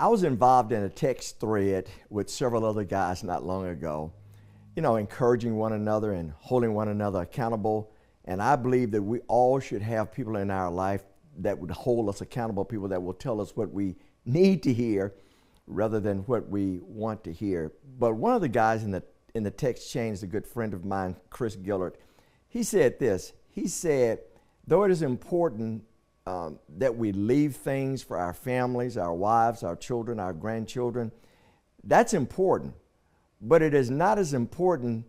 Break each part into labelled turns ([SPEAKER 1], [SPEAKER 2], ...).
[SPEAKER 1] I was involved in a text thread with several other guys not long ago, encouraging one another and holding one another accountable. And I believe that we all should have people in our life that would hold us accountable, people that will tell us what we need to hear rather than what we want to hear. But one of the guys in the text chain is a good friend of mine, Chris Gillard. He said this. He said, though it is important that we leave things for our families, our wives, our children, our grandchildren, that's important. But it is not as important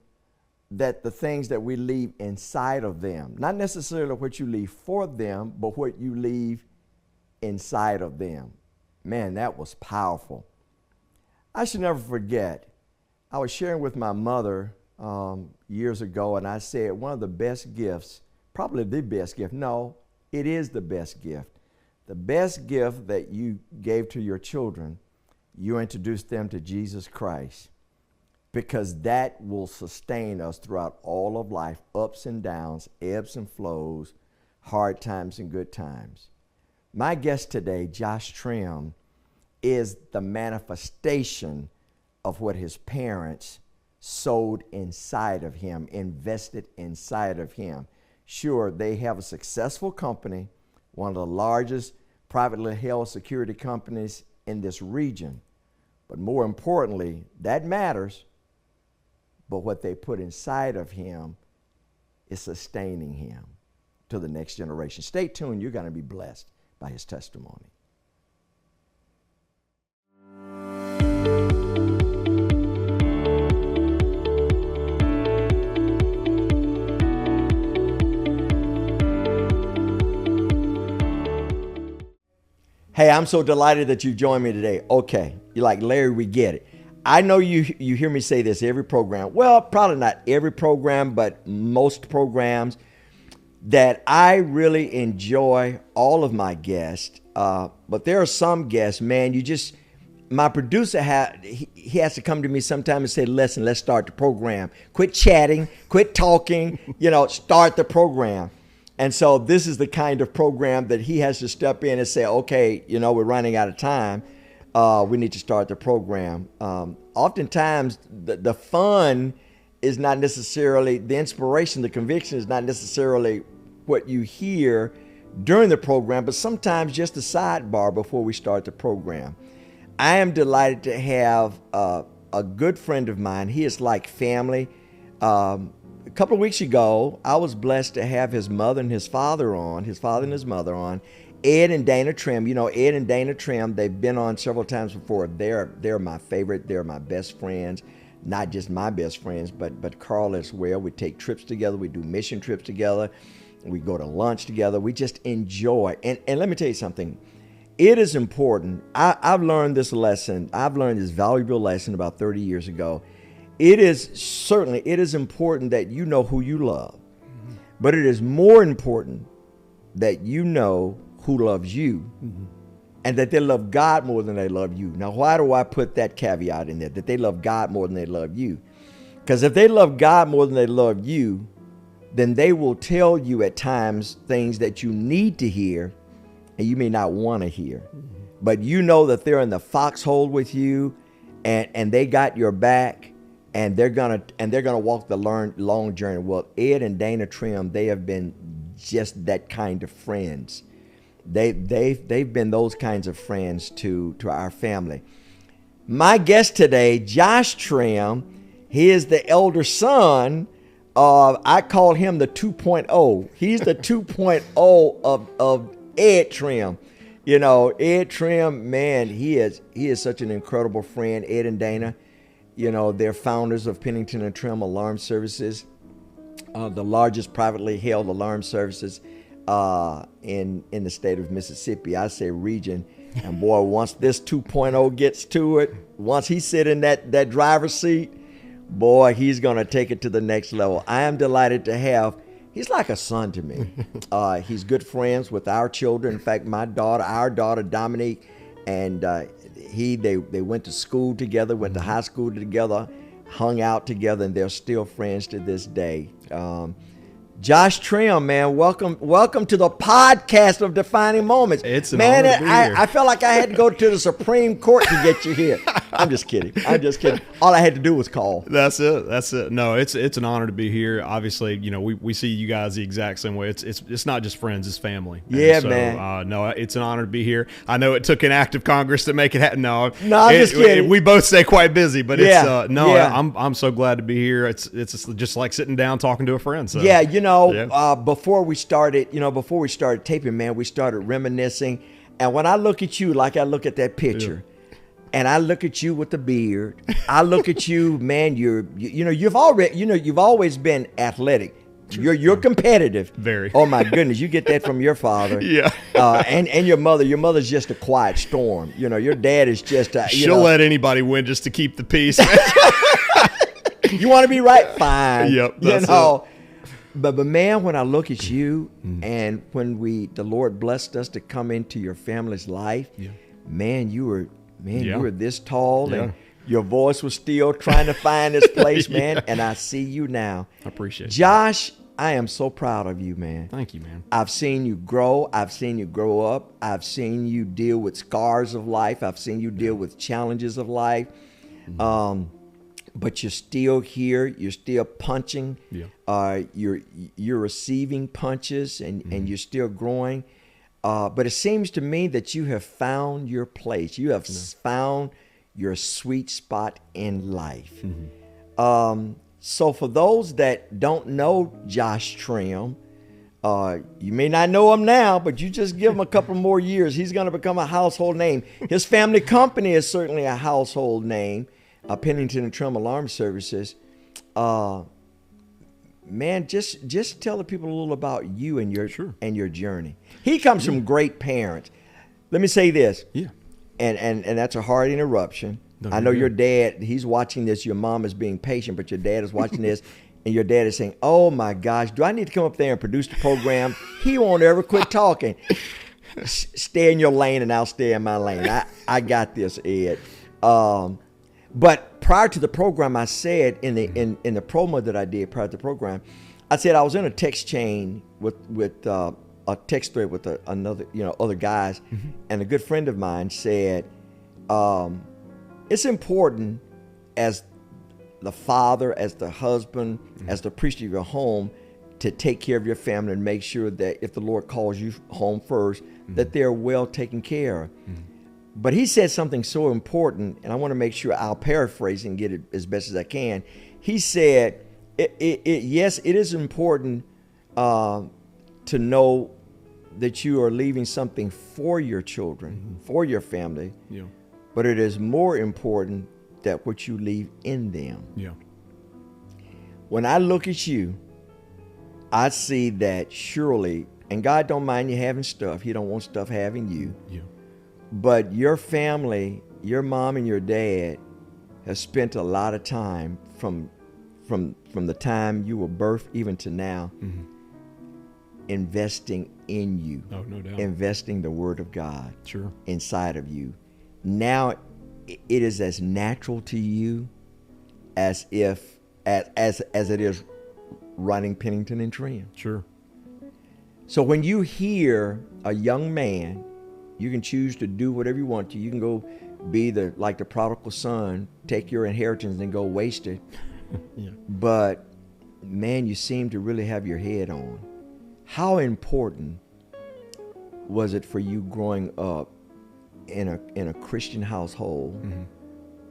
[SPEAKER 1] that the things that we leave inside of them, not necessarily what you leave for them, but what you leave inside of them. Man, that was powerful. I should never forget, I was sharing with my mother years ago, and I said one of the best gifts, probably the best gift, no, it is the best gift. The best gift that you gave to your children, you introduced them to Jesus Christ, because that will sustain us throughout all of life, ups and downs, ebbs and flows, hard times and good times. My guest today, Josh Trim, is the manifestation of what his parents sowed inside of him, invested inside of him. Sure, they have a successful company, one of the largest privately held security companies in this region. But more importantly, that matters, but what they put inside of him is sustaining him to the next generation. Stay tuned, you're going to be blessed by his testimony. Hey, I'm so delighted that you joined me today. Okay, you're like, Larry, we get it. I know you hear me say this every program. Well, probably not every program, but most programs, that I really enjoy all of my guests. But there are some guests, man, my producer, he has to come to me sometime and say, listen, let's start the program. Quit chatting, quit talking, start the program. And so this is the kind of program that he has to step in and say, okay, we're running out of time. We need to start the program. Oftentimes, the fun is not necessarily, the inspiration, the conviction is not necessarily what you hear during the program, but sometimes just a sidebar before we start the program. I am delighted to have a good friend of mine. He is like family. A couple of weeks ago, I was blessed to have his mother and his father and his mother on, Ed and Dana Trim. Ed and Dana Trim, they've been on several times before. They're my favorite. They're my best friends, not just my best friends, but Carl as well. We take trips together. We do mission trips together. We go to lunch together. We just enjoy. And let me tell you something. It is important. I've learned this lesson. I've learned this valuable lesson about 30 years ago. It is important that you know who you love, but it is more important that you know who loves you, and that they love God more than they love you. Now, why do I put that caveat in there, that they love God more than they love you? Because if they love God more than they love you, then they will tell you at times things that you need to hear and you may not want to hear. But you know that they're in the foxhole with you, and they got your back. And they're gonna walk the long journey. Well, Ed and Dana Trim, they have been just that kind of friends. They've been those kinds of friends to our family. My guest today, Josh Trim, he is the elder son of, I call him the 2.0. He's the 2.0 of Ed Trim. Ed Trim, man, he is such an incredible friend. Ed and Dana. They're founders of Pennington and Trim Alarm Services, the largest privately held alarm services in the state of Mississippi. I say region. And boy, once this 2.0 gets to it, once he sit in that driver's seat, boy, he's going to take it to the next level. I am delighted to have, he's like a son to me. He's good friends with our children. In fact, our daughter, Dominique, and they went to school together, went to high school together, hung out together, and they're still friends to this day. Josh Trim, man, welcome to the podcast of Defining Moments.
[SPEAKER 2] It's an
[SPEAKER 1] man.
[SPEAKER 2] honor to be here.
[SPEAKER 1] I felt like I had to go to the Supreme Court to get you here. I'm just kidding. All I had to do was call.
[SPEAKER 2] That's it. No, it's an honor to be here. Obviously, we see you guys the exact same way. It's not just friends, it's family.
[SPEAKER 1] Yeah, man.
[SPEAKER 2] No, it's an honor to be here. I know it took an act of Congress to make it happen. No,
[SPEAKER 1] I'm just kidding.
[SPEAKER 2] We both stay quite busy, but
[SPEAKER 1] Yeah.
[SPEAKER 2] I'm so glad to be here. It's just like sitting down talking to a friend. So.
[SPEAKER 1] Yeah, before we started taping, man, we started reminiscing. And when I look at you, like I look at that picture, and I look at you with the beard, I look at you, man. You've always been athletic. You're competitive.
[SPEAKER 2] Very.
[SPEAKER 1] Oh my goodness, you get that from your father.
[SPEAKER 2] Yeah.
[SPEAKER 1] And your mother. Your mother's just a quiet storm. Your dad is just.
[SPEAKER 2] She'll let anybody win just to keep the peace.
[SPEAKER 1] You want to be right? Fine.
[SPEAKER 2] Yep. That's it.
[SPEAKER 1] But man, when I look at you and when the Lord blessed us to come into your family's life, man, you were this tall and your voice was still trying to find its place, man. And I see you now.
[SPEAKER 2] I appreciate it.
[SPEAKER 1] Josh, I am so proud of you, man.
[SPEAKER 2] Thank you, man.
[SPEAKER 1] I've seen you grow. I've seen you grow up. I've seen you deal with scars of life. I've seen you deal with challenges of life. But you're still here. You're still punching.
[SPEAKER 2] Yeah.
[SPEAKER 1] You're receiving punches, and you're still growing. But it seems to me that you have found your place. You have found your sweet spot in life. So for those that don't know Josh Trim, you may not know him now, but you just give him a couple more years. He's going to become a household name. His family company is certainly a household name. Pennington and Trim Alarm Services. Man, just tell the people a little about you and your journey. He comes from great parents. Let me say this.
[SPEAKER 2] Yeah.
[SPEAKER 1] And that's a hard interruption.
[SPEAKER 2] No,
[SPEAKER 1] I know your dad, he's watching this. Your mom is being patient, but your dad is watching this. And your dad is saying, oh my gosh, do I need to come up there and produce the program? He won't ever quit talking. Stay in your lane and I'll stay in my lane. I got this, Ed. But prior to the program, I said in the promo that I did prior to the program, I said I was in a text chain with a text thread with another other guys, and a good friend of mine said, it's important as the father, as the husband, as the priest of your home, to take care of your family and make sure that if the Lord calls you home first, that they're well taken care of. But he said something so important, and I want to make sure I'll paraphrase and get it as best as I can. He said, yes, it is important to know that you are leaving something for your children, for your family, but it is more important that what you leave in them.
[SPEAKER 2] Yeah.
[SPEAKER 1] When I look at you, I see that surely, and God don't mind you having stuff. He don't want stuff having you.
[SPEAKER 2] Yeah.
[SPEAKER 1] But your family, your mom and your dad, have spent a lot of time from the time you were birthed even to now, investing in you.
[SPEAKER 2] Oh, no doubt.
[SPEAKER 1] Investing the Word of God inside of you. Now it is as natural to you as it is running Pennington and Trim.
[SPEAKER 2] Sure.
[SPEAKER 1] So when you hear a young man, you can choose to do whatever you want to. You can go be like the prodigal son, take your inheritance and go waste it. But man, you seem to really have your head on. How important was it for you growing up in a Christian household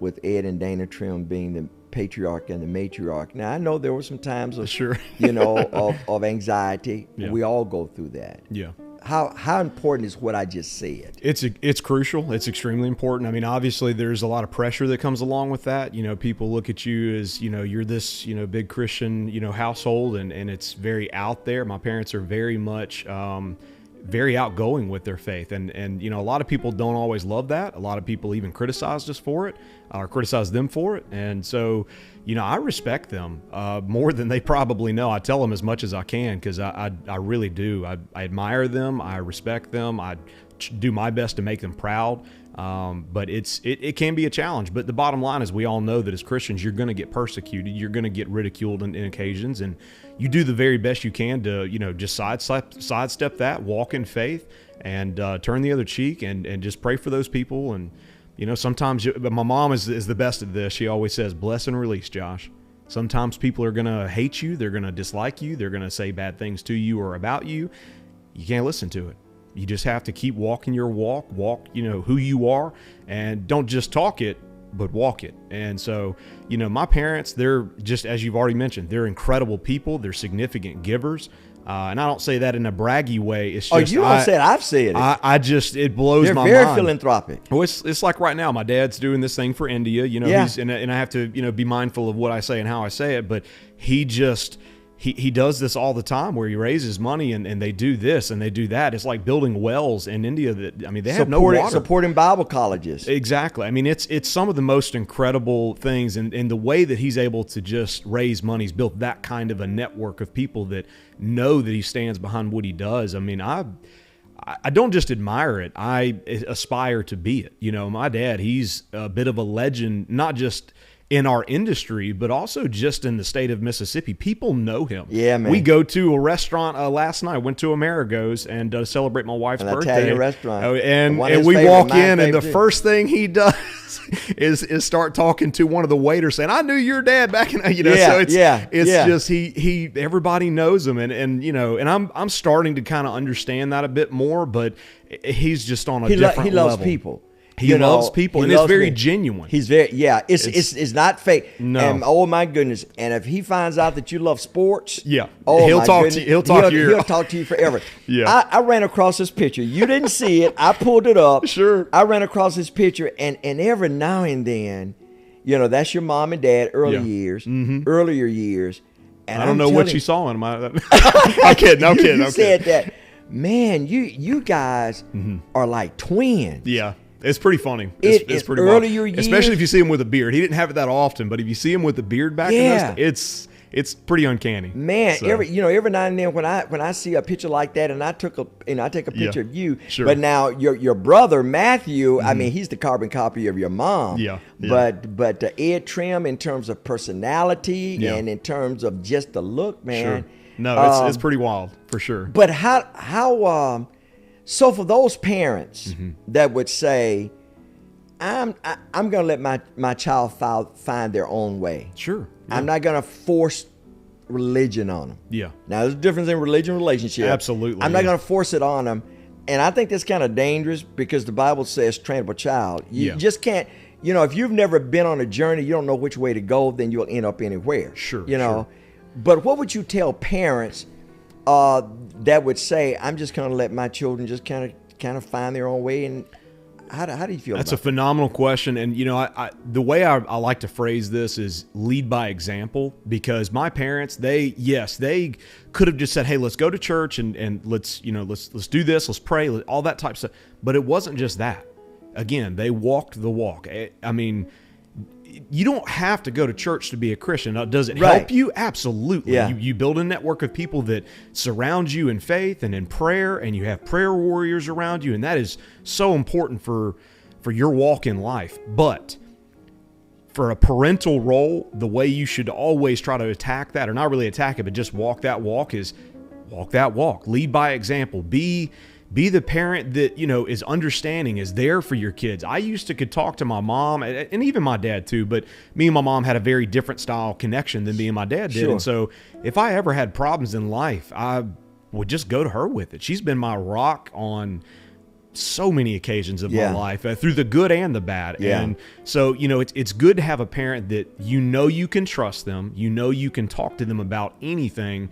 [SPEAKER 1] with Ed and Dana Trim being the patriarch and the matriarch? Now I know there were some times of of anxiety.
[SPEAKER 2] Yeah.
[SPEAKER 1] We all go through that.
[SPEAKER 2] Yeah.
[SPEAKER 1] How important is what I just said?
[SPEAKER 2] It's crucial. It's extremely important. I mean, obviously there's a lot of pressure that comes along with that. People look at you as, you're this, big Christian, household, and it's very out there. My parents are very much, very outgoing with their faith. And a lot of people don't always love that. A lot of people even criticize us for it, or criticize them for it. And so, I respect them more than they probably know. I tell them as much as I can, because I really do. I admire them. I respect them. I do my best to make them proud. But it can be a challenge. But the bottom line is we all know that as Christians, you're going to get persecuted. You're going to get ridiculed in occasions. And you do the very best you can to, just sidestep that, walk in faith, and turn the other cheek and just pray for those people. And, sometimes but my mom is the best at this. She always says, bless and release, Josh. Sometimes people are going to hate you. They're going to dislike you. They're going to say bad things to you or about you. You can't listen to it. You just have to keep walking your walk, who you are, and don't just talk it, but walk it. And so, my parents, they're just, as you've already mentioned, they're incredible people. They're significant givers. And I don't say that in a braggy way. It's just,
[SPEAKER 1] you don't say it. I've said it.
[SPEAKER 2] It blows my mind.
[SPEAKER 1] They're very philanthropic.
[SPEAKER 2] Well, it's like right now, my dad's doing this thing for India, and I have to, be mindful of what I say and how I say it, but he does this all the time where he raises money and they do this and they do that. It's like building wells in India they have no water.
[SPEAKER 1] Supporting Bible colleges.
[SPEAKER 2] Exactly. It's some of the most incredible things, and the way that he's able to just raise money. He's built that kind of a network of people that know that he stands behind what he does. I don't just admire it. I aspire to be it. My dad, he's a bit of a legend, not just in our industry, but also just in the state of Mississippi. People know him.
[SPEAKER 1] Yeah, man.
[SPEAKER 2] We go to a restaurant last night. Went to Amerigo's and celebrate my wife's birthday.
[SPEAKER 1] Italian restaurant.
[SPEAKER 2] And we walk in, and the first thing he does is start talking to one of the waiters, saying, "I knew your dad back in." So it's just he everybody knows him, and I'm starting to kind of understand that a bit more. But he's just on a different level.
[SPEAKER 1] He loves people.
[SPEAKER 2] He loves people, and it's very genuine.
[SPEAKER 1] He's very, it's not fake.
[SPEAKER 2] No.
[SPEAKER 1] And, oh my goodness! And if he finds out that you love sports,
[SPEAKER 2] he'll talk to you. He'll
[SPEAKER 1] talk to you forever. I ran across this picture. You didn't see it. I pulled it up.
[SPEAKER 2] Sure.
[SPEAKER 1] I ran across this picture, and every now and then, that's your mom and dad earlier years. And
[SPEAKER 2] I don't know what you saw in my. I'm kidding.
[SPEAKER 1] You said that, man. You guys are like twins.
[SPEAKER 2] Yeah. It's pretty funny. It's pretty
[SPEAKER 1] earlier years,
[SPEAKER 2] especially if you see him with a beard. He didn't have it that often, but if you see him with a beard back in those, it's pretty uncanny.
[SPEAKER 1] Man, so. every now and then when I see a picture like that, and I take a picture of you.
[SPEAKER 2] Sure.
[SPEAKER 1] But now your brother Matthew, he's the carbon copy of your mom.
[SPEAKER 2] Yeah.
[SPEAKER 1] But Ed Trim, in terms of personality and in terms of just the look, man.
[SPEAKER 2] Sure. No, it's pretty wild for sure.
[SPEAKER 1] But how so for those parents that would say, I'm going to let my child find their own way.
[SPEAKER 2] Sure. Yeah.
[SPEAKER 1] I'm not going to force religion on them.
[SPEAKER 2] Yeah.
[SPEAKER 1] Now, there's a difference in religion and relationship.
[SPEAKER 2] Absolutely.
[SPEAKER 1] I'm not going to force it on them. And I think that's kind of dangerous because the Bible says train up a child. You just can't, if you've never been on a journey, you don't know which way to go, then you'll end up anywhere.
[SPEAKER 2] Sure.
[SPEAKER 1] Sure. But what would you tell parents that would say, I'm just going to let my children just kind of find their own way? And how do you feel
[SPEAKER 2] That's
[SPEAKER 1] about
[SPEAKER 2] a phenomenal question. And, I the way I like to phrase this is lead by example, because my parents, they could have just said, hey, let's go to church and let's do this, let's pray, all that type of stuff. But it wasn't just that. Again, they walked the walk. I mean, you don't have to go to church to be a Christian. Now, does it help you? Absolutely.
[SPEAKER 1] Yeah.
[SPEAKER 2] You build a network of people that surround you in faith and in prayer, and you have prayer warriors around you, and that is so important for your walk in life. But for a parental role, the way you should always try to attack that, or not really attack it, but just walk that walk, is walk that walk. Lead by example. Be the parent that, is understanding, is there for your kids. I could talk to my mom and even my dad too, but me and my mom had a very different style connection than me and my dad did.
[SPEAKER 1] Sure.
[SPEAKER 2] And so if I ever had problems in life, I would just go to her with it. She's been my rock on so many occasions of my life, through the good and the bad.
[SPEAKER 1] Yeah.
[SPEAKER 2] And so, it's good to have a parent that you can trust them, you can talk to them about anything.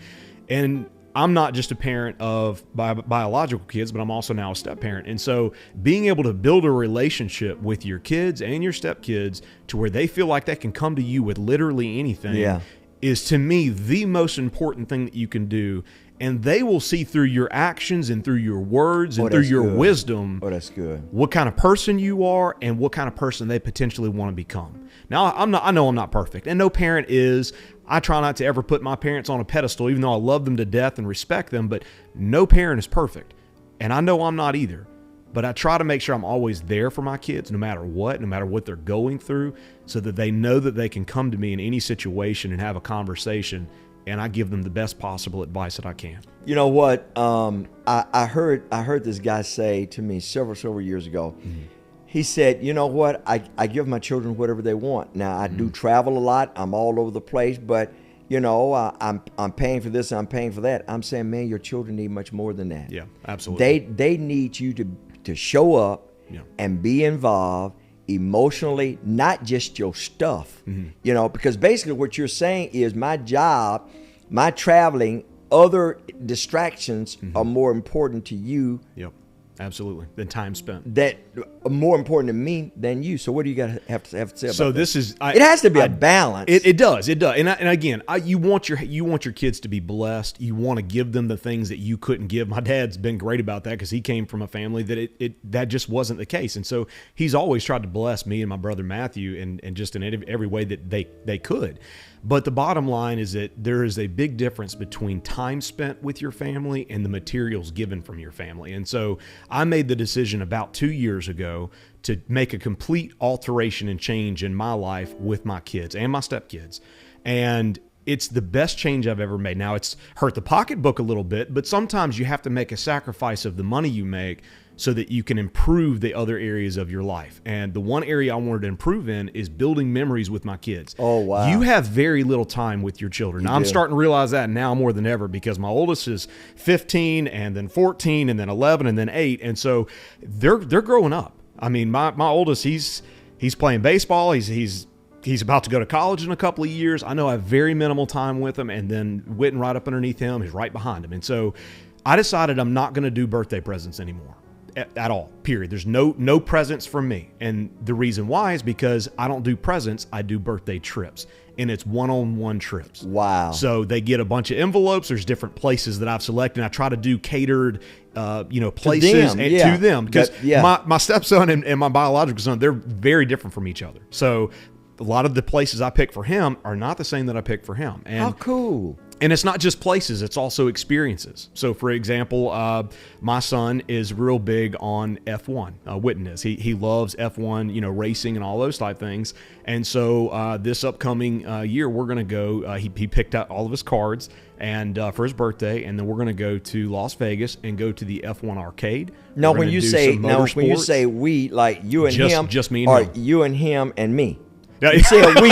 [SPEAKER 2] And I'm not just a parent of biological kids, but I'm also now a step parent. And so being able to build a relationship with your kids and your stepkids to where they feel like they can come to you with literally anything is, to me, the most important thing that you can do. And they will see through your actions and through your words and through your wisdom.
[SPEAKER 1] Oh, that's good.
[SPEAKER 2] What kind of person you are and what kind of person they potentially want to become. Now, I know I'm not perfect, and no parent is. I try not to ever put my parents on a pedestal, even though I love them to death and respect them, but no parent is perfect. And I know I'm not either. but I try to make sure I'm always there for my kids, no matter what they're going through, so that they know that they can come to me in any situation and have a conversation, and I give them the best possible advice that I can.
[SPEAKER 1] You know what? I heard this guy say to me several years ago. Mm-hmm. He said, you know what? I give my children whatever they want. Now, I do travel a lot. I'm all over the place, but you know, I'm paying for this, I'm paying for that. I'm saying, man, your children need much more than that.
[SPEAKER 2] Yeah, absolutely.
[SPEAKER 1] They need you to show up and be involved emotionally, not just your stuff. Mm-hmm. You know, because basically what you're saying is my job, my traveling, other distractions are more important to you.
[SPEAKER 2] Yep. Absolutely. Than time spent.
[SPEAKER 1] That are more important to me than you. So what do you got to have to say about that?
[SPEAKER 2] So this is...
[SPEAKER 1] it has to be a balance.
[SPEAKER 2] It does. And again, you want your kids to be blessed. You want to give them the things that you couldn't give. My dad's been great about that because he came from a family that that just wasn't the case. And so he's always tried to bless me and my brother Matthew and just in every way that they could. But the bottom line is that there is a big difference between time spent with your family and the materials given from your family. And so I made the decision about 2 years ago to make a complete alteration and change in my life with my kids and my stepkids. And it's the best change I've ever made. Now, it's hurt the pocketbook a little bit, but sometimes you have to make a sacrifice of the money you make so that you can improve the other areas of your life. And the one area I wanted to improve in is building memories with my kids.
[SPEAKER 1] Oh, wow.
[SPEAKER 2] You have very little time with your children. Now, I'm starting to realize that now more than ever because my oldest is 15 and then 14 and then 11 and then 8. And so they're growing up. I mean, my oldest, he's playing baseball. He's about to go to college in a couple of years. I know I have very minimal time with him, and then Witten right up underneath him is right behind him. And so I decided I'm not going to do birthday presents anymore. At all, period. There's no presents from me. And the reason why is because I don't do presents, I do birthday trips. And it's one-on-one trips.
[SPEAKER 1] Wow.
[SPEAKER 2] So they get a bunch of envelopes. There's different places that I've selected. And I try to do catered places to them. Because my stepson and my biological son, they're very different from each other. So a lot of the places I pick for him are not the same that I pick for him. And
[SPEAKER 1] how cool.
[SPEAKER 2] And it's not just places, it's also experiences. So, for example, my son is real big on F1, Witten is. He loves F1, racing and all those type things. And so this upcoming year, we're going to go, he picked out all of his cards and for his birthday, and then we're going to go to Las Vegas and go to the F1 arcade.
[SPEAKER 1] Now, when you say we, like you and him,
[SPEAKER 2] just me and
[SPEAKER 1] or
[SPEAKER 2] him.
[SPEAKER 1] You and him and me. You said we,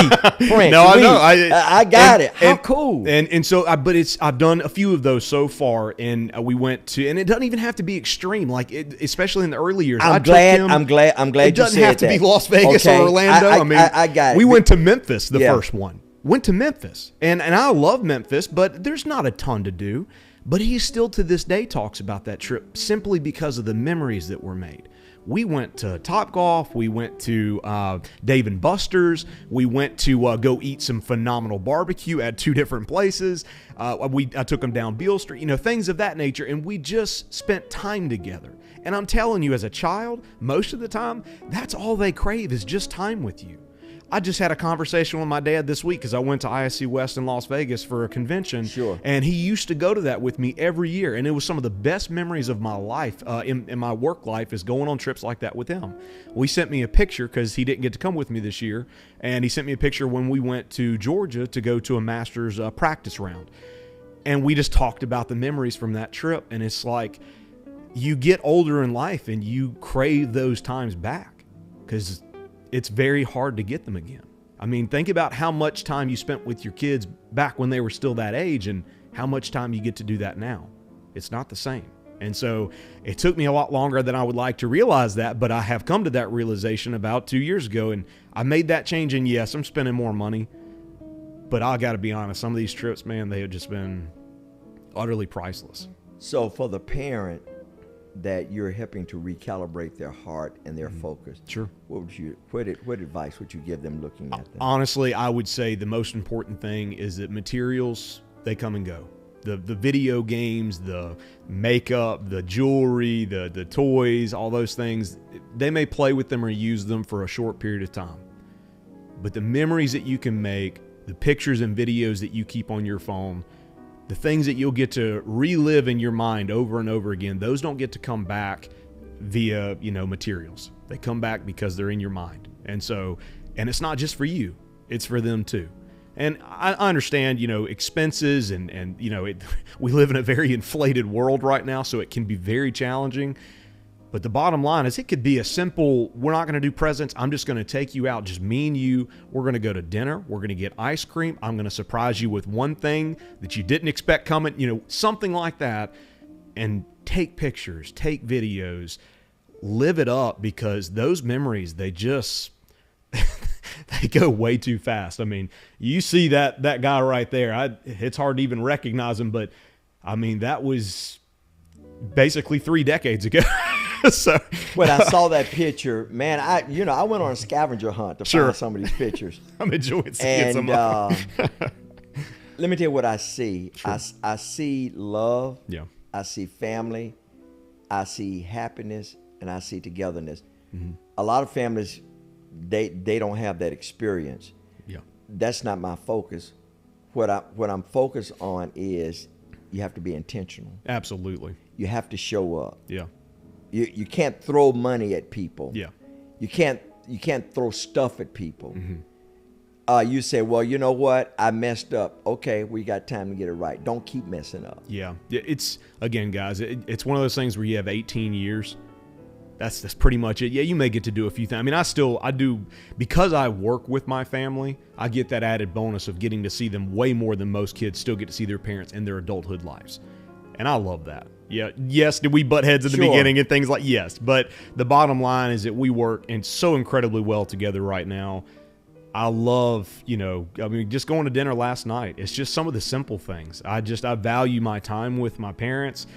[SPEAKER 1] French.
[SPEAKER 2] No, I
[SPEAKER 1] we.
[SPEAKER 2] know.
[SPEAKER 1] I got it. How cool.
[SPEAKER 2] And so, I've done a few of those so far, and we went to, and it doesn't even have to be extreme, especially in the early years.
[SPEAKER 1] I'm glad.
[SPEAKER 2] It doesn't have to be Las Vegas or Orlando.
[SPEAKER 1] I got it.
[SPEAKER 2] We went to Memphis, the first one. Went to Memphis, and I love Memphis, but there's not a ton to do. But he still to this day talks about that trip simply because of the memories that were made. We went to Topgolf. We went to Dave & Buster's. We went to go eat some phenomenal barbecue at 2 different places. I took them down Beale Street, things of that nature, and we just spent time together. And I'm telling you, as a child, most of the time, that's all they crave is just time with you. I just had a conversation with my dad this week because I went to ISC West in Las Vegas for a convention.
[SPEAKER 1] Sure.
[SPEAKER 2] And he used to go to that with me every year. And it was some of the best memories of my life, in my work life, is going on trips like that with him. He sent me a picture because he didn't get to come with me this year. And he sent me a picture when we went to Georgia to go to a Masters practice round. And we just talked about the memories from that trip. And it's like you get older in life and you crave those times back because it's very hard to get them again. I mean, think about how much time you spent with your kids back when they were still that age and how much time you get to do that now. It's not the same. And so it took me a lot longer than I would like to realize that, but I have come to that realization about 2 years ago, and I made that change. And yes, I'm spending more money, but I got to be honest, some of these trips, man, they have just been utterly priceless.
[SPEAKER 1] So for the parent that you're helping to recalibrate their heart and their focus.
[SPEAKER 2] Sure.
[SPEAKER 1] What advice would you give them looking at that?
[SPEAKER 2] Honestly, I would say the most important thing is that materials, they come and go. The video games, the makeup, the jewelry, the toys, all those things, they may play with them or use them for a short period of time. But the memories that you can make, the pictures and videos that you keep on your phone, the things that you'll get to relive in your mind over and over again, those don't get to come back via, materials. They come back because they're in your mind. And so, and it's not just for you, it's for them too. And I understand, expenses and we live in a very inflated world right now, so it can be very challenging. But the bottom line is it could be a simple, we're not going to do presents. I'm just going to take you out, just me and you. We're going to go to dinner. We're going to get ice cream. I'm going to surprise you with one thing that you didn't expect coming, something like that. And take pictures, take videos, live it up, because those memories, they just... they go way too fast. I mean, you see that guy right there. It's hard to even recognize him, but I mean, that was basically 3 decades ago. So
[SPEAKER 1] when I saw that picture, man, I went on a scavenger hunt to find some of these pictures.
[SPEAKER 2] I'm enjoying seeing some of them.
[SPEAKER 1] Let me tell you what I see. Sure. I see love.
[SPEAKER 2] Yeah.
[SPEAKER 1] I see family. I see happiness, and I see togetherness. Mm-hmm. A lot of families, they don't have that experience.
[SPEAKER 2] Yeah.
[SPEAKER 1] That's not my focus. What I'm focused on is you have to be intentional.
[SPEAKER 2] Absolutely.
[SPEAKER 1] You have to show up.
[SPEAKER 2] Yeah.
[SPEAKER 1] You can't throw money at people.
[SPEAKER 2] Yeah.
[SPEAKER 1] You can't throw stuff at people.
[SPEAKER 2] Mm-hmm.
[SPEAKER 1] You say, well, you know what? I messed up. Okay, we got time to get it right. Don't keep messing up.
[SPEAKER 2] Yeah. It's, again, guys, it's one of those things where you have 18 years. That's pretty much it. Yeah, you may get to do a few things. I mean, I do, because I work with my family, I get that added bonus of getting to see them way more than most kids still get to see their parents in their adulthood lives. And I love that. Yeah. Yes. Did we butt heads at the beginning and things like, yes. But the bottom line is that we work and so incredibly well together right now. I love, just going to dinner last night. It's just some of the simple things. I value my time with my parents.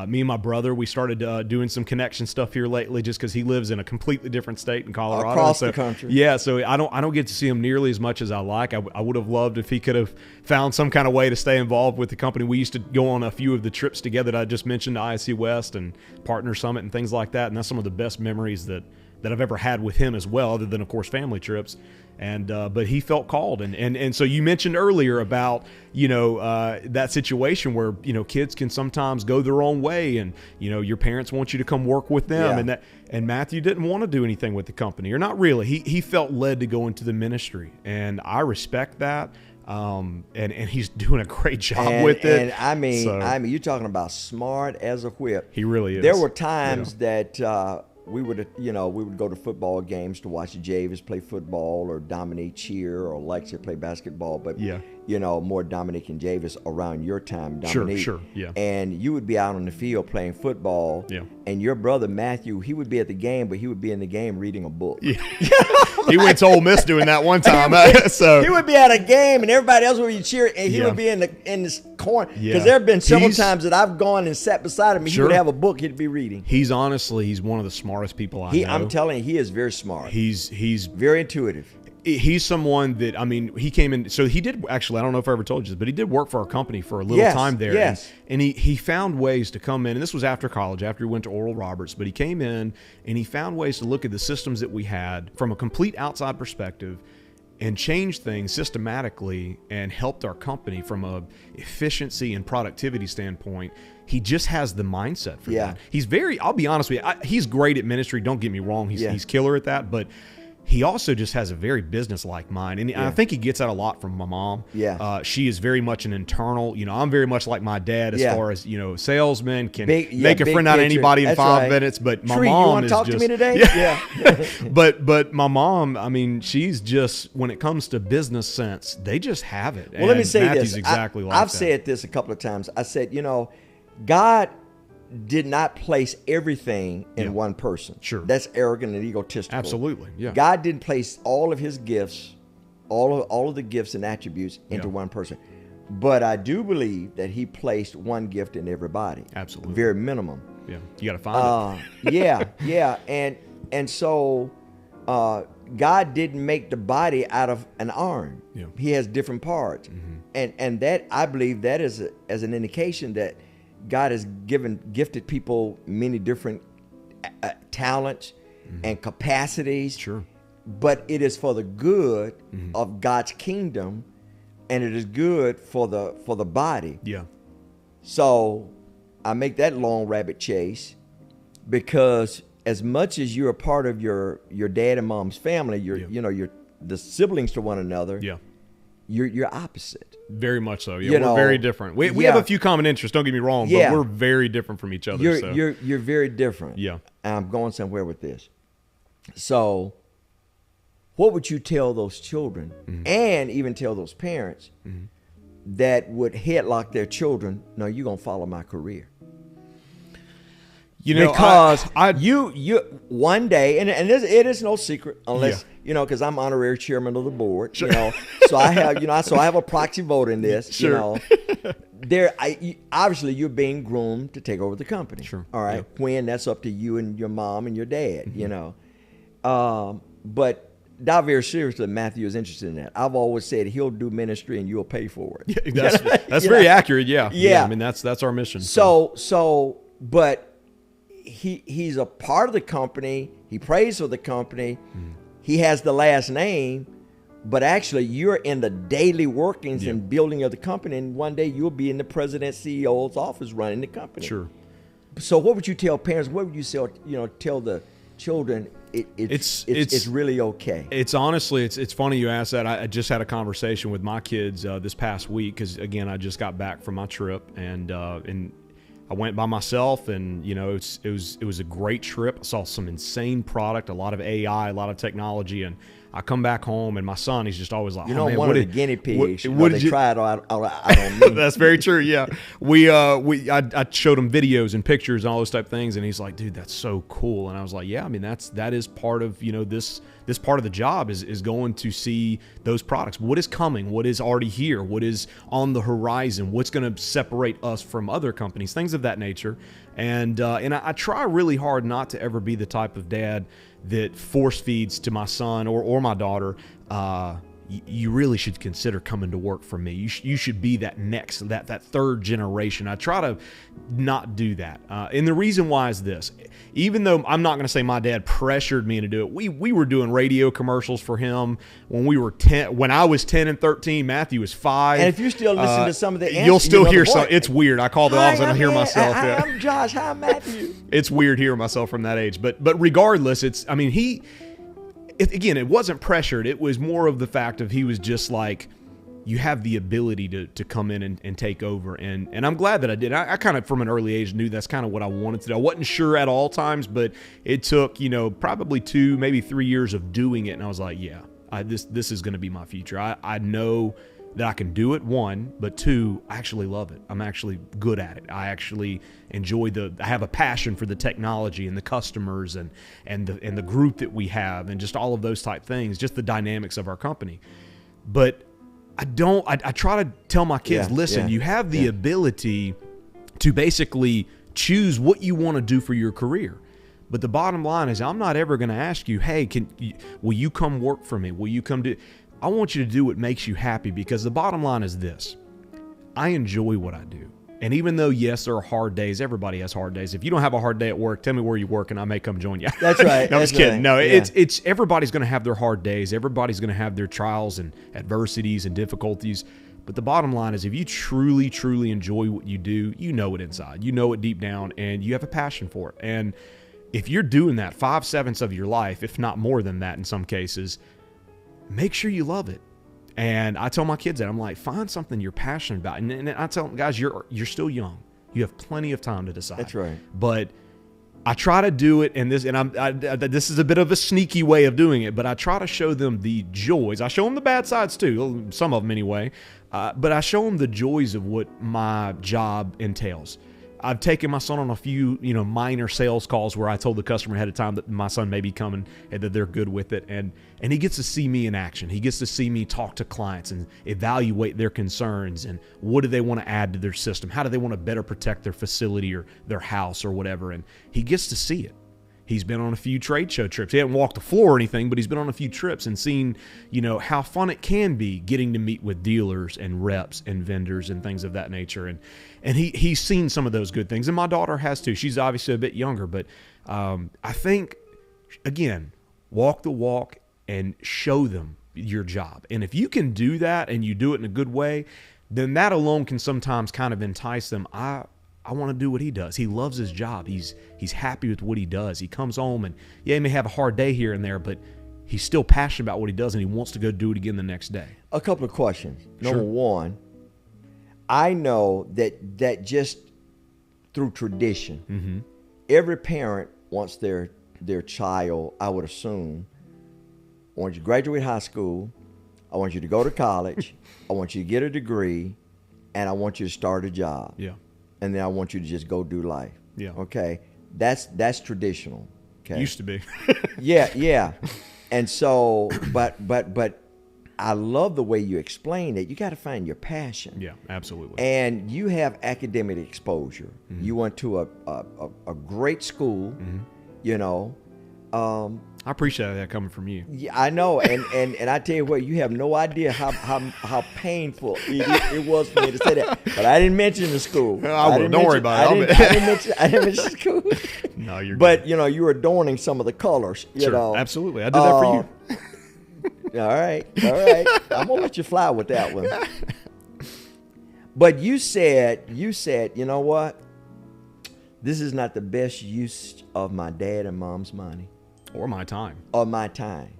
[SPEAKER 2] Me and my brother, we started doing some connection stuff here lately just because he lives in a completely different state in Colorado.
[SPEAKER 1] Across the country.
[SPEAKER 2] Yeah, so I don't get to see him nearly as much as I like. I would have loved if he could have found some kind of way to stay involved with the company. We used to go on a few of the trips together that I just mentioned, to ISC West and Partner Summit and things like that, and that's some of the best memories that I've ever had with him as well, other than, of course, family trips. And but he felt called. And so you mentioned earlier about, that situation where, kids can sometimes go their own way and, your parents want you to come work with them. Yeah. And Matthew didn't want to do anything with the company, or not really. He felt led to go into the ministry. And I respect that. And he's doing a great job with it.
[SPEAKER 1] And I mean, you're talking about smart as a whip.
[SPEAKER 2] He really is.
[SPEAKER 1] There were times that we would go to football games to watch Javis play football, or Dominique cheer, or Alexia play basketball. But more Dominique and Javis around your time, Dominique.
[SPEAKER 2] Sure, yeah.
[SPEAKER 1] And you would be out on the field playing football. Yeah. And your brother Matthew, he would be at the game, but he would be in the game reading a book.
[SPEAKER 2] Yeah. He went to Ole Miss doing that one time.
[SPEAKER 1] He would be at a game, and everybody else would be cheering, and he would be in this corner. Because there have been several times that I've gone and sat beside him, and he would have a book he'd be reading.
[SPEAKER 2] He's one of the smartest people I know.
[SPEAKER 1] I'm telling you, he is very smart.
[SPEAKER 2] He's
[SPEAKER 1] very intuitive.
[SPEAKER 2] He's someone that, he came in, so he did, actually, I don't know if I ever told you this, but he did work for our company for a little time there.
[SPEAKER 1] Yes.
[SPEAKER 2] And he found ways to come in, and this was after college, after he went to Oral Roberts, but he came in and he found ways to look at the systems that we had from a complete outside perspective and change things systematically and helped our company from a efficiency and productivity standpoint. He just has the mindset for that. He's I'll be honest with you, he's great at ministry, don't get me wrong, he's killer at that, but he also just has a very business-like mind. And I think he gets that a lot from my mom.
[SPEAKER 1] Yeah.
[SPEAKER 2] She is very much an internal, I'm very much like my dad as far as, salesman can make a friend out of anybody in 5 minutes. But my mom
[SPEAKER 1] you want
[SPEAKER 2] is
[SPEAKER 1] to talk
[SPEAKER 2] just,
[SPEAKER 1] to me today?
[SPEAKER 2] Yeah. But my mom, she's just, when it comes to business sense, they just have it.
[SPEAKER 1] Well, let me say
[SPEAKER 2] Matthew's
[SPEAKER 1] this.
[SPEAKER 2] Exactly
[SPEAKER 1] I've said this a couple of times. I said, God did not place everything in one person.
[SPEAKER 2] Sure.
[SPEAKER 1] That's arrogant and egotistical.
[SPEAKER 2] Absolutely. Yeah.
[SPEAKER 1] God didn't place all of his gifts, all of the gifts and attributes into one person. But I do believe that he placed one gift in everybody.
[SPEAKER 2] Absolutely.
[SPEAKER 1] Very minimum.
[SPEAKER 2] Yeah. You got to find it.
[SPEAKER 1] Yeah. And so God didn't make the body out of an arm.
[SPEAKER 2] Yeah.
[SPEAKER 1] He has different parts. Mm-hmm. And that, I believe that is as an indication that God has gifted people many different talents and capacities.
[SPEAKER 2] Sure.
[SPEAKER 1] But it is for the good of God's kingdom, and it is good for the body.
[SPEAKER 2] Yeah.
[SPEAKER 1] So I make that long rabbit chase because as much as you're a part of your dad and mom's family, you're the siblings to one another.
[SPEAKER 2] Yeah.
[SPEAKER 1] You're opposite.
[SPEAKER 2] Very much so. Yeah, we're very different. We have a few common interests. Don't get me wrong, but we're very different from each other.
[SPEAKER 1] You're very different.
[SPEAKER 2] Yeah.
[SPEAKER 1] And I'm going somewhere with this. So, what would you tell those children, and even tell those parents that would headlock their children? No, you're gonna follow my career.
[SPEAKER 2] You know,
[SPEAKER 1] because you one day, and it is no secret unless because I'm honorary chairman of the board.
[SPEAKER 2] Sure.
[SPEAKER 1] So I have so I have a proxy vote in this.
[SPEAKER 2] Sure.
[SPEAKER 1] Obviously you're being groomed to take over the company.
[SPEAKER 2] Sure.
[SPEAKER 1] All right. Yeah. When that's up to you and your mom and your dad. But not very seriously, Matthew is interested in that. I've always said he'll do ministry and you'll pay for it.
[SPEAKER 2] Yeah, that's very accurate. Yeah. I mean that's our mission.
[SPEAKER 1] But he's a part of the company. He prays for the company. He has the last name, but actually you're in the daily workings and building of the company. And one day you'll be in the president CEO's office running the company.
[SPEAKER 2] Sure.
[SPEAKER 1] So what would you tell parents? What would you say? Tell the children it's really okay.
[SPEAKER 2] It's honestly, it's funny you asked that. I just had a conversation with my kids this past week because again I just got back from my trip and I went by myself, and it was a great trip. I saw some insane product, a lot of AI, a lot of technology, and I come back home, and my son, he's just always like,
[SPEAKER 1] one of the guinea pigs. What did you try it out on me?
[SPEAKER 2] That's very true. Yeah, I showed him videos and pictures and all those type of things, and he's like, dude, that's so cool. And I was like, yeah, I mean that is part of this part of the job is going to see those products. What is coming? What is already here? What is on the horizon? What's going to separate us from other companies? Things of that nature. And I try really hard not to ever be the type of dad that force feeds to my son or my daughter, you really should consider coming to work for me. You should be that next, that third generation. I try to not do that. And the reason why is this. Even though I'm not going to say my dad pressured me to do it, we were doing radio commercials for him when we were 10. When I was 10 and 13, Matthew was 5.
[SPEAKER 1] And if you still listen to some of the answers,
[SPEAKER 2] you'll still hear some. It's weird. I call the office and I hear myself.
[SPEAKER 1] I'm Josh. Hi, Matthew.
[SPEAKER 2] It's weird hearing myself from that age. But regardless, again, it wasn't pressured. It was more of the fact of he was just like, you have the ability to come in and take over. And I'm glad that I did. I kind of, from an early age, knew that's kind of what I wanted to do. I wasn't sure at all times, but it took, probably 2, maybe 3 years of doing it. And I was like, yeah, this is going to be my future. I know that I can do it, 1, but 2, I actually love it. I'm actually good at it. I actually enjoy I have a passion for the technology and the customers and the group that we have and just all of those type things, just the dynamics of our company. But I try to tell my kids, listen, you have the ability to basically choose what you want to do for your career. But the bottom line is I'm not ever going to ask you, hey, will you come work for me? Will you come do? I want you to do what makes you happy, because the bottom line is this. I enjoy what I do. And even though, yes, there are hard days, everybody has hard days. If you don't have a hard day at work, tell me where you work and I may come join you.
[SPEAKER 1] That's right.
[SPEAKER 2] No, I'm just kidding.
[SPEAKER 1] Right.
[SPEAKER 2] No, it's everybody's going to have their hard days. Everybody's going to have their trials and adversities and difficulties. But the bottom line is if you truly, truly enjoy what you do, you know it inside. You know it deep down and you have a passion for it. And if you're doing that 5/7 of your life, if not more than that in some cases, make sure you love it. And I tell my kids that I'm like, find something you're passionate about. And I tell them, guys, you're still young. You have plenty of time to decide.
[SPEAKER 1] That's right.
[SPEAKER 2] But I try to do it, and this is a bit of a sneaky way of doing it. But I try to show them the joys. I show them the bad sides too, some of them anyway. But I show them the joys of what my job entails. I've taken my son on a few, minor sales calls where I told the customer ahead of time that my son may be coming and that they're good with it. And he gets to see me in action. He gets to see me talk to clients and evaluate their concerns and what do they want to add to their system? How do they want to better protect their facility or their house or whatever? And he gets to see it. He's been on a few trade show trips. He hasn't walked the floor or anything, but he's been on a few trips and seen, how fun it can be getting to meet with dealers and reps and vendors and things of that nature. And he's seen some of those good things. And my daughter has too. She's obviously a bit younger, but I think, again, walk the walk and show them your job. And if you can do that and you do it in a good way, then that alone can sometimes kind of entice them. I want to do what he does. He loves his job. He's happy with what he does. He comes home and, yeah, he may have a hard day here and there, but he's still passionate about what he does, and he wants to go do it again the next day.
[SPEAKER 1] A couple of questions.
[SPEAKER 2] Sure.
[SPEAKER 1] Number one, I know that just through tradition, every parent wants their child, I would assume, I want you to graduate high school, I want you to go to college, I want you to get a degree, and I want you to start a job.
[SPEAKER 2] Yeah.
[SPEAKER 1] And then I want you to just go do life.
[SPEAKER 2] Yeah.
[SPEAKER 1] Okay. That's traditional. Okay.
[SPEAKER 2] Used to be.
[SPEAKER 1] Yeah. And so, but I love the way you explain it. You got to find your passion.
[SPEAKER 2] Yeah, absolutely.
[SPEAKER 1] And you have academic exposure. You went to a great school, you know.
[SPEAKER 2] I appreciate that coming from you.
[SPEAKER 1] Yeah, I know, and I tell you what, you have no idea how painful it was for me to say that. But I didn't mention the school.
[SPEAKER 2] I will. Don't worry about it.
[SPEAKER 1] I didn't mention school.
[SPEAKER 2] No, you're
[SPEAKER 1] But
[SPEAKER 2] good.
[SPEAKER 1] you know, you were adorning some of the colors. You know,
[SPEAKER 2] absolutely. I did that for you.
[SPEAKER 1] All right. I'm gonna let you fly with that one. But you said, you know what? This is not the best use of my dad and mom's money.
[SPEAKER 2] Or my time.
[SPEAKER 1] Or my time.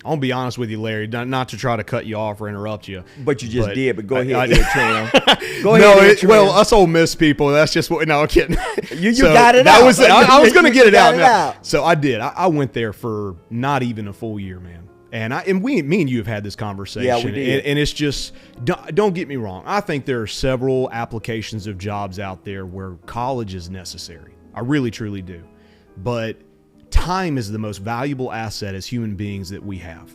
[SPEAKER 2] I'll be honest with you, Larry, not to try to cut you off or interrupt you.
[SPEAKER 1] But you just did, but go ahead,
[SPEAKER 2] I
[SPEAKER 1] Tim. Go ahead, Tim.
[SPEAKER 2] Well, us Ole Miss people, that's just what, no, I'm kidding.
[SPEAKER 1] You got it out.
[SPEAKER 2] That was it. I was going to get it out.
[SPEAKER 1] Out.
[SPEAKER 2] So I did. I went there for not even a full year, man. And me and you have had this conversation.
[SPEAKER 1] Yeah, we did.
[SPEAKER 2] And it's just, don't get me wrong. I think there are several applications of jobs out there where college is necessary. I really, truly do. But time is the most valuable asset as human beings that we have.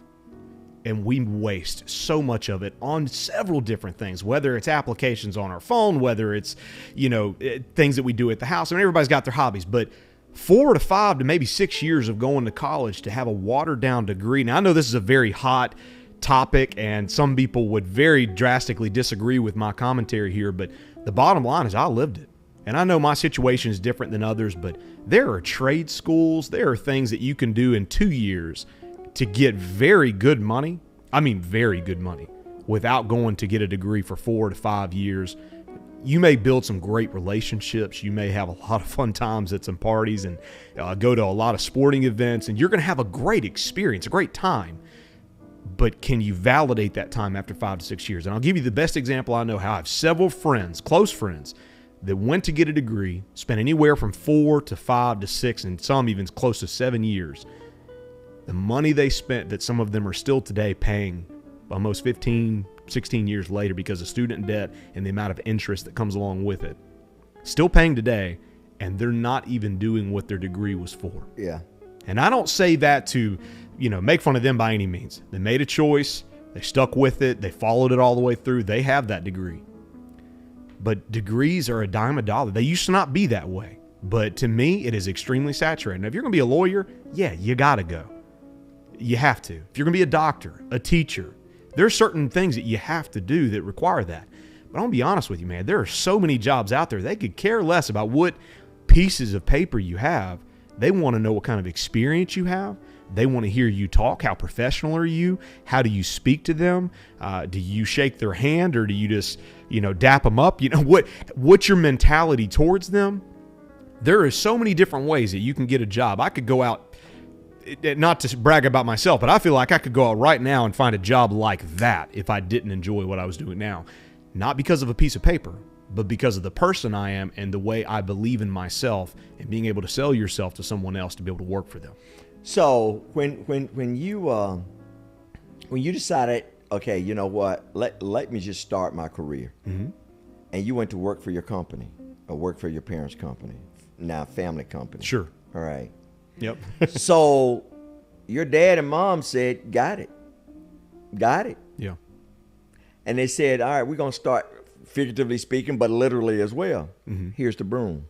[SPEAKER 2] And we waste so much of it on several different things, whether it's applications on our phone, whether it's, things that we do at the house. I mean, everybody's got their hobbies, but 4 to 5 to maybe 6 years of going to college to have a watered down degree. Now, I know this is a very hot topic and some people would very drastically disagree with my commentary here, but the bottom line is I lived it. And I know my situation is different than others, but there are trade schools. There are things that you can do in 2 years to get very good money. I mean, very good money without going to get a degree for 4 to 5 years. You may build some great relationships. You may have a lot of fun times at some parties and go to a lot of sporting events, and you're going to have a great experience, a great time. But can you validate that time after 5 to 6 years? And I'll give you the best example I know how. I have several friends, close friends, that went to get a degree, spent anywhere from 4 to 5 to 6, and some even close to 7 years. The money they spent that some of them are still today paying almost 15, 16 years later because of student debt and the amount of interest that comes along with it. Still paying today, and they're not even doing what their degree was for.
[SPEAKER 1] Yeah.
[SPEAKER 2] And I don't say that to, make fun of them by any means. They made a choice. They stuck with it. They followed it all the way through. They have that degree. But degrees are a dime a dollar. They used to not be that way. But to me, it is extremely saturated. Now, if you're going to be a lawyer, yeah, you got to go. You have to. If you're going to be a doctor, a teacher, there are certain things that you have to do that require that. But I'm going to be honest with you, man. There are so many jobs out there. They could care less about what pieces of paper you have. They want to know what kind of experience you have. They want to hear you talk. How professional are you? How do you speak to them? Do you shake their hand or do you just, dap them up? What's your mentality towards them? There are so many different ways that you can get a job. I could go out, not to brag about myself, but I feel like I could go out right now and find a job like that if I didn't enjoy what I was doing now. Not because of a piece of paper, but because of the person I am and the way I believe in myself and being able to sell yourself to someone else to be able to work for them.
[SPEAKER 1] So when you decided, okay, you know what, let me just start my career, and you went to work for your company or work for your parents' company, now family company.
[SPEAKER 2] Sure.
[SPEAKER 1] All right.
[SPEAKER 2] Yep.
[SPEAKER 1] So your dad and mom said, got it.
[SPEAKER 2] Yeah.
[SPEAKER 1] And they said, all right, we're going to start, figuratively speaking, but literally as well. Here's the broom.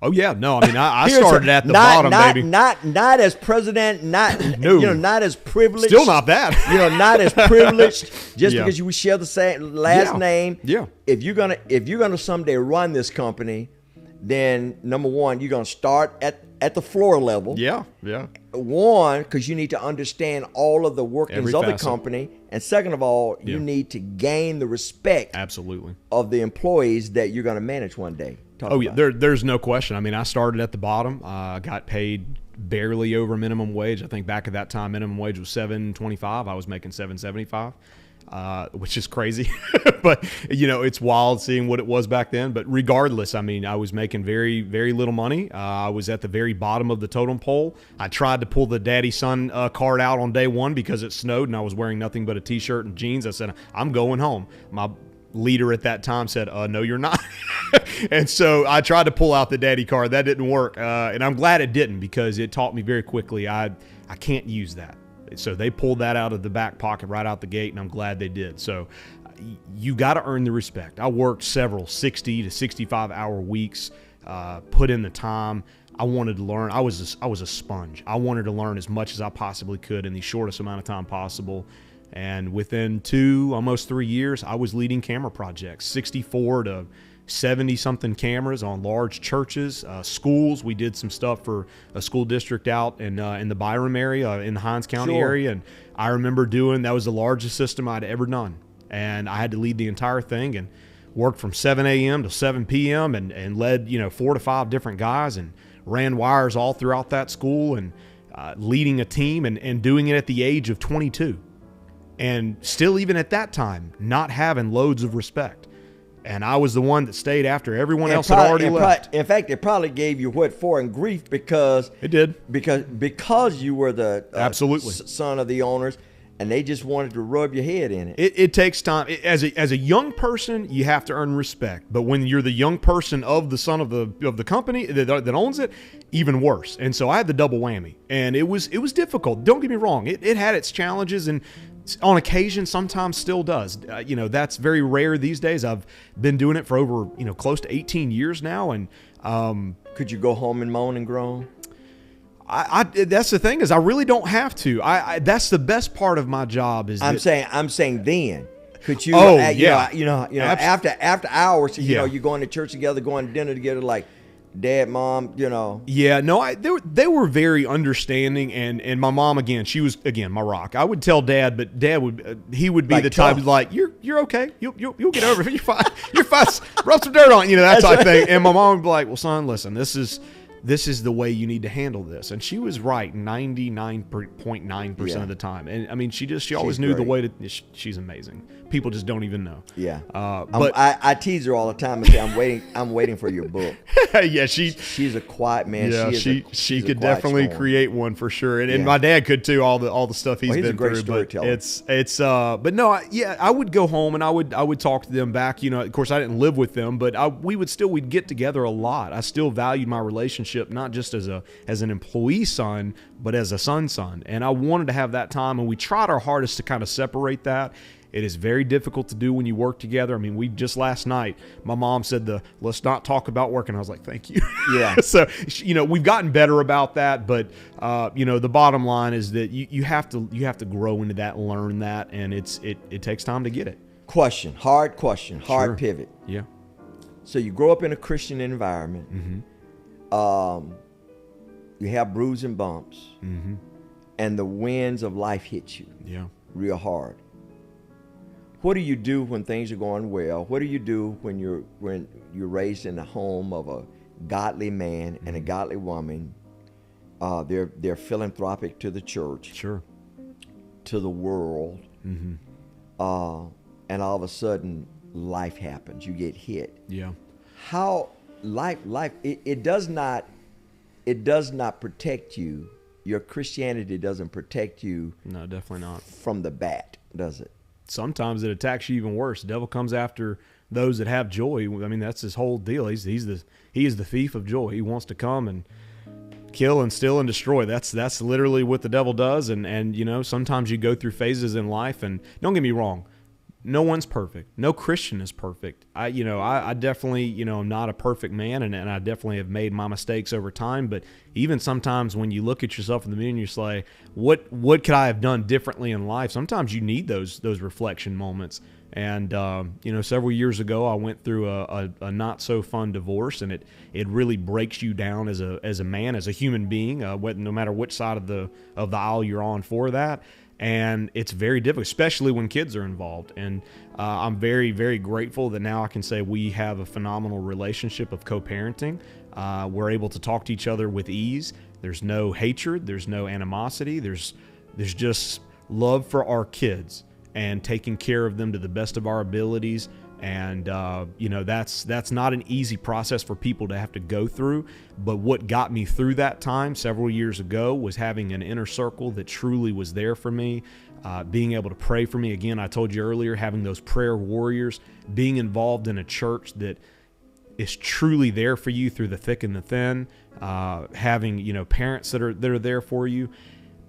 [SPEAKER 2] Oh yeah, no, I mean I started at the bottom, baby.
[SPEAKER 1] Not as president, not not as privileged.
[SPEAKER 2] Still not that.
[SPEAKER 1] Not as privileged just because you share the same last name.
[SPEAKER 2] Yeah.
[SPEAKER 1] If you're gonna someday run this company, then number one, you're gonna start at the floor level.
[SPEAKER 2] Yeah.
[SPEAKER 1] One, because you need to understand all of the workings of the company, and second of all, you need to gain the respect
[SPEAKER 2] absolutely
[SPEAKER 1] of the employees that you're gonna manage one day. Talk
[SPEAKER 2] Oh, yeah,
[SPEAKER 1] about
[SPEAKER 2] there's no question. I mean, I started at the bottom. I got paid barely over minimum wage. I think back at that time, minimum wage was $7.25. I was making $7.75, which is crazy. But, it's wild seeing what it was back then. But regardless, I mean, I was making very, very little money. I was at the very bottom of the totem pole. I tried to pull the daddy-son card out on day one because it snowed and I was wearing nothing but a T-shirt and jeans. I said, I'm going home. My leader at that time said, no, you're not. And so I tried to pull out the daddy card. That didn't work. And I'm glad it didn't, because it taught me very quickly I can't use that. So they pulled that out of the back pocket right out the gate, and I'm glad they did. So you got to earn the respect. I worked several 60 to 65-hour weeks, put in the time. I wanted to learn. I was a sponge. I wanted to learn as much as I possibly could in the shortest amount of time possible. And within almost 3 years, I was leading camera projects, 64 to 70-something cameras on large churches, schools. We did some stuff for a school district out in the Byram area, in the Hinds County area. And I remember that was the largest system I'd ever done. And I had to lead the entire thing and worked from 7 a.m. to 7 p.m. and led, 4 to 5 different guys and ran wires all throughout that school and leading a team and doing it at the age of 22. And still, even at that time, not having loads of respect. And I was the one that stayed after everyone else had already left.
[SPEAKER 1] In fact, it probably gave you what for and grief, because
[SPEAKER 2] it did,
[SPEAKER 1] because you were the
[SPEAKER 2] absolutely
[SPEAKER 1] son of the owners, and they just wanted to rub your head in it.
[SPEAKER 2] It takes time. As a young person, you have to earn respect. But when you're the young person of the son of the company that owns it, even worse. And so I had the double whammy, and it was difficult. Don't get me wrong. It had its challenges, and on occasion sometimes still does. That's very rare these days. I've been doing it for over close to 18 years now, and
[SPEAKER 1] could you go home and moan and groan?
[SPEAKER 2] I that's the thing, is I really don't have to. That's the best part of my job. I'm
[SPEAKER 1] saying then. Could you?
[SPEAKER 2] Oh,
[SPEAKER 1] after hours, you're going to church together, going to dinner together, like dad, mom,
[SPEAKER 2] Yeah, no, they were very understanding, and my mom, again, she was my rock. I would tell dad, but dad would be like the type of like, you're okay, you'll get over it, you're fine, rub some dirt on, that type of thing. And my mom would be like, well, son, listen, this is the way you need to handle this. And she was right 99.9% of the time. And I mean, she always knew the way to. She's amazing. People just don't even know.
[SPEAKER 1] Yeah.
[SPEAKER 2] But
[SPEAKER 1] I tease her all the time and say, I'm waiting for your book.
[SPEAKER 2] Yeah, she's
[SPEAKER 1] a quiet man.
[SPEAKER 2] Yeah, she could definitely create one for sure. And my dad could too. All the stuff he's been
[SPEAKER 1] a great
[SPEAKER 2] through.
[SPEAKER 1] Storyteller.
[SPEAKER 2] It's but no, I would go home and I would talk to them back. Of course I didn't live with them, but we'd get together a lot. I still valued my relationship, not just as an employee son, but as a son. And I wanted to have that time, and we tried our hardest to kind of separate that. It is very difficult to do when you work together. I mean, we just last night, my mom said let's not talk about work, and I was like, thank you.
[SPEAKER 1] Yeah.
[SPEAKER 2] So, we've gotten better about that, but the bottom line is that you have to grow into that and learn that, and it takes time to get it.
[SPEAKER 1] Hard pivot.
[SPEAKER 2] Yeah.
[SPEAKER 1] So you grow up in a Christian environment.
[SPEAKER 2] Mm-hmm.
[SPEAKER 1] You have bruises and bumps,
[SPEAKER 2] mm-hmm.
[SPEAKER 1] and the winds of life hit you.
[SPEAKER 2] Yeah.
[SPEAKER 1] Real hard. What do you do when things are going well? What do you do when you're raised in the home of a godly man and a godly woman? They're philanthropic to the church,
[SPEAKER 2] sure, to
[SPEAKER 1] the world,
[SPEAKER 2] mm-hmm.
[SPEAKER 1] And all of a sudden life happens. You get hit.
[SPEAKER 2] Yeah.
[SPEAKER 1] How life it does not protect you. Your Christianity doesn't protect you.
[SPEAKER 2] No, definitely not.
[SPEAKER 1] From the bat, does it?
[SPEAKER 2] Sometimes it attacks you even worse. The devil comes after those that have joy. I mean, that's his whole deal. He is the thief of joy. He wants to come and kill and steal and destroy. That's literally what the devil does. And sometimes you go through phases in life, and don't get me wrong, no one's perfect. No Christian is perfect. I definitely, am not a perfect man, and I definitely have made my mistakes over time. But even sometimes when you look at yourself in the mirror and you say, what could I have done differently in life? Sometimes you need those reflection moments. And, several years ago, I went through a not so fun divorce, and it really breaks you down as a man, as a human being, no matter which side of the aisle you're on for that. And it's very difficult, especially when kids are involved. And I'm very, very grateful that now I can say we have a phenomenal relationship of co-parenting. We're able to talk to each other with ease. There's no hatred. There's no animosity. There's just love for our kids and taking care of them to the best of our abilities. And, that's not an easy process for people to have to go through. But what got me through that time several years ago was having an inner circle that truly was there for me, being able to pray for me. Again, I told you earlier, having those prayer warriors, being involved in a church that is truly there for you through the thick and the thin, having, parents that are there for you.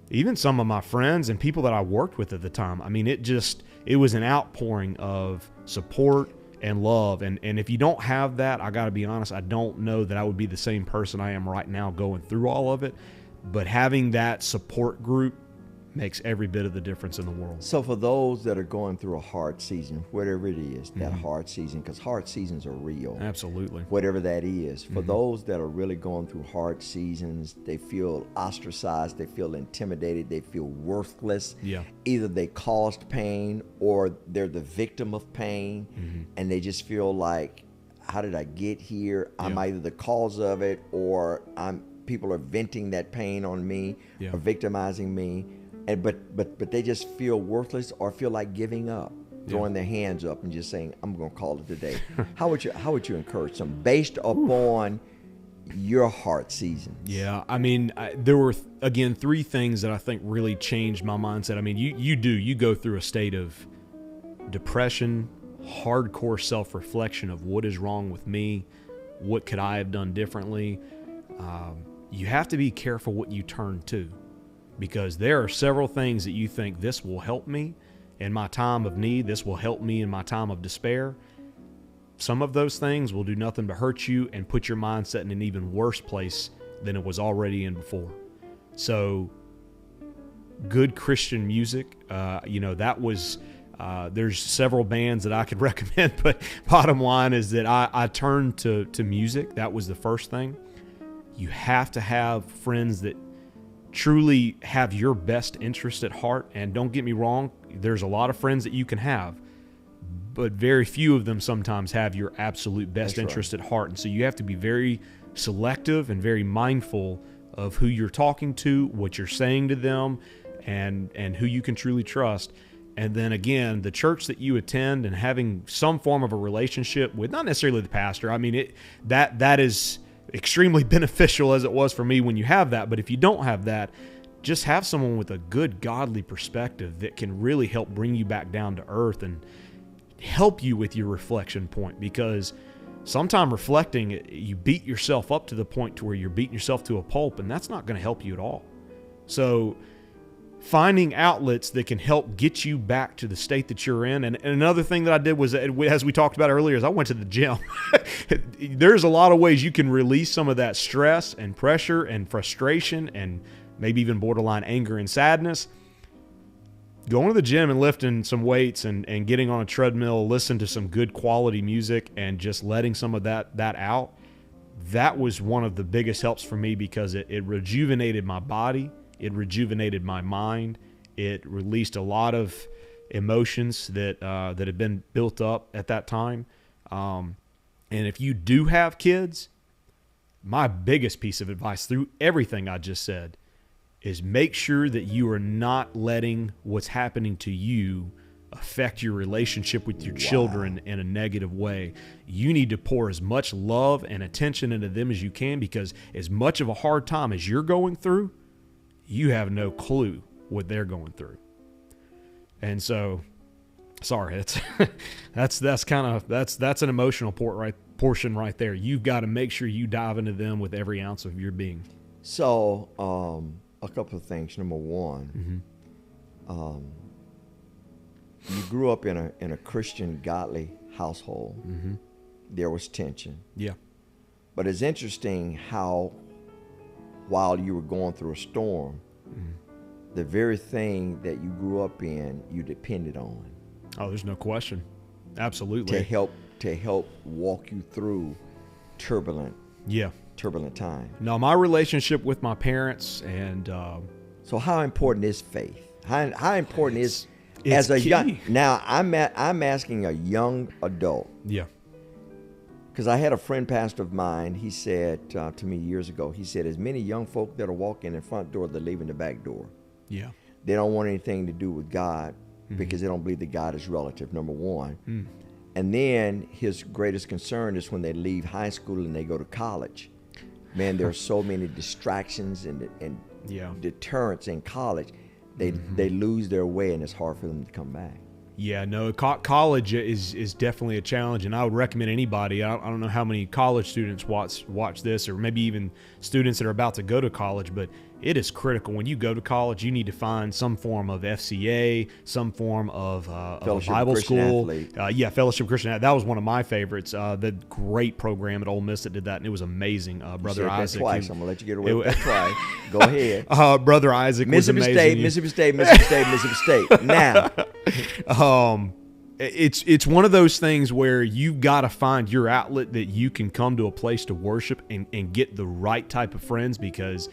[SPEAKER 2] Even some of my friends and people that I worked with at the time. I mean, it was an outpouring of support and love. And if you don't have that, I got to be honest, I don't know that I would be the same person I am right now going through all of it. But having that support group makes every bit of the difference in the world.
[SPEAKER 1] So for those that are going through a hard season, whatever it is, that hard season, because hard seasons are real.
[SPEAKER 2] Absolutely.
[SPEAKER 1] Whatever that is. For those that are really going through hard seasons, they feel ostracized, they feel intimidated, they feel worthless.
[SPEAKER 2] Yeah.
[SPEAKER 1] Either they caused pain or they're the victim of pain, and they just feel like, how did I get here? I'm either the cause of it, or people are venting that pain on me or victimizing me. But they just feel worthless or feel like giving up, throwing their hands up and just saying, I'm going to call it today. How would you encourage them based upon your hard seasons?
[SPEAKER 2] Yeah, I mean, there were, again, 3 things that I think really changed my mindset. I mean, you go through a state of depression, hardcore self-reflection of what is wrong with me, what could I have done differently. You have to be careful what you turn to. Because there are several things that you think, this will help me in my time of need, this will help me in my time of despair. Some of those things will do nothing but hurt you and put your mindset in an even worse place than it was already in before. So good Christian music, that was, there's several bands that I could recommend, but bottom line is that I turned to music. That was the first thing. You have to have friends that truly have your best interest at heart. And don't get me wrong, there's a lot of friends that you can have, but very few of them sometimes have your absolute best interest at heart. And so you have to be very selective and very mindful of who you're talking to, what you're saying to them, and who you can truly trust. And then again, the church that you attend and having some form of a relationship with, not necessarily the pastor. I mean, that is extremely beneficial as it was for me when you have that. But if you don't have that, just have someone with a good godly perspective that can really help bring you back down to earth and help you with your reflection point. Because sometimes reflecting, you beat yourself up to the point to where you're beating yourself to a pulp, and that's not going to help you at all. So finding outlets that can help get you back to the state that you're in. And another thing that I did was, as we talked about earlier, is I went to the gym. There's a lot of ways you can release some of that stress and pressure and frustration and maybe even borderline anger and sadness. Going to the gym and lifting some weights and getting on a treadmill, listen to some good quality music and just letting some of that out. That was one of the biggest helps for me because it rejuvenated my body. It rejuvenated my mind. It released a lot of emotions that had been built up at that time. And if you do have kids, my biggest piece of advice through everything I just said is make sure that you are not letting what's happening to you affect your relationship with your children in a negative way. You need to pour as much love and attention into them as you can, because as much of a hard time as you're going through, you have no clue what they're going through. And so, sorry, that's an emotional portion right there. You've got to make sure you dive into them with every ounce of your being.
[SPEAKER 1] So, a couple of things. Number one, you grew up in a Christian, godly household. Mm-hmm. There was tension.
[SPEAKER 2] Yeah.
[SPEAKER 1] But it's interesting how, while you were going through a storm, the very thing that you grew up in, you depended on.
[SPEAKER 2] Oh, there's no question. Absolutely.
[SPEAKER 1] To help walk you through turbulent time.
[SPEAKER 2] No, my relationship with my parents and
[SPEAKER 1] so how important is faith? How important is
[SPEAKER 2] It's
[SPEAKER 1] as a
[SPEAKER 2] key.
[SPEAKER 1] young? Now I'm asking a young adult.
[SPEAKER 2] Yeah.
[SPEAKER 1] Because I had a friend pastor of mine, he said to me years ago, he said, as many young folk that are walking in the front door, they're leaving the back door.
[SPEAKER 2] Yeah.
[SPEAKER 1] They don't want anything to do with God because they don't believe that God is relative, number one. And then his greatest concern is when they leave high school and they go to college. Man, there are so many distractions and deterrents in college. They lose their way, and it's hard for them to come back.
[SPEAKER 2] Yeah, no, college is definitely a challenge, and I would recommend anybody. I don't know how many college students watch this, or maybe even students that are about to go to college, but it is critical. When you go to college, you need to find some form of FCA, some form of a Bible school. Fellowship Christian Athlete. That was one of my favorites. The great program at Ole Miss that did that, and it was amazing. Brother Isaac.
[SPEAKER 1] Twice. I'm gonna let you get away with that twice. Go ahead.
[SPEAKER 2] Brother Isaac was amazing.
[SPEAKER 1] Mississippi State. Now.
[SPEAKER 2] It's one of those things where you've got to find your outlet that you can come to a place to worship and get the right type of friends, because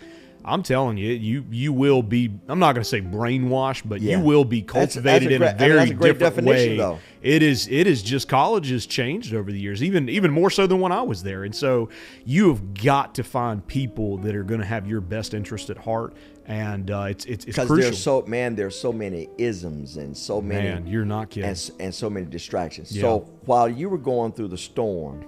[SPEAKER 2] I'm telling you, you will be, I'm not going to say brainwashed, but you will be cultivated in a very different way. Though. It is just, college has changed over the years, even more so than when I was there. And so you have got to find people that are going to have your best interest at heart. And it's crucial.
[SPEAKER 1] There's so many isms and so many.
[SPEAKER 2] Man, you're not kidding.
[SPEAKER 1] And so many distractions.
[SPEAKER 2] Yeah.
[SPEAKER 1] So while you were going through the storm,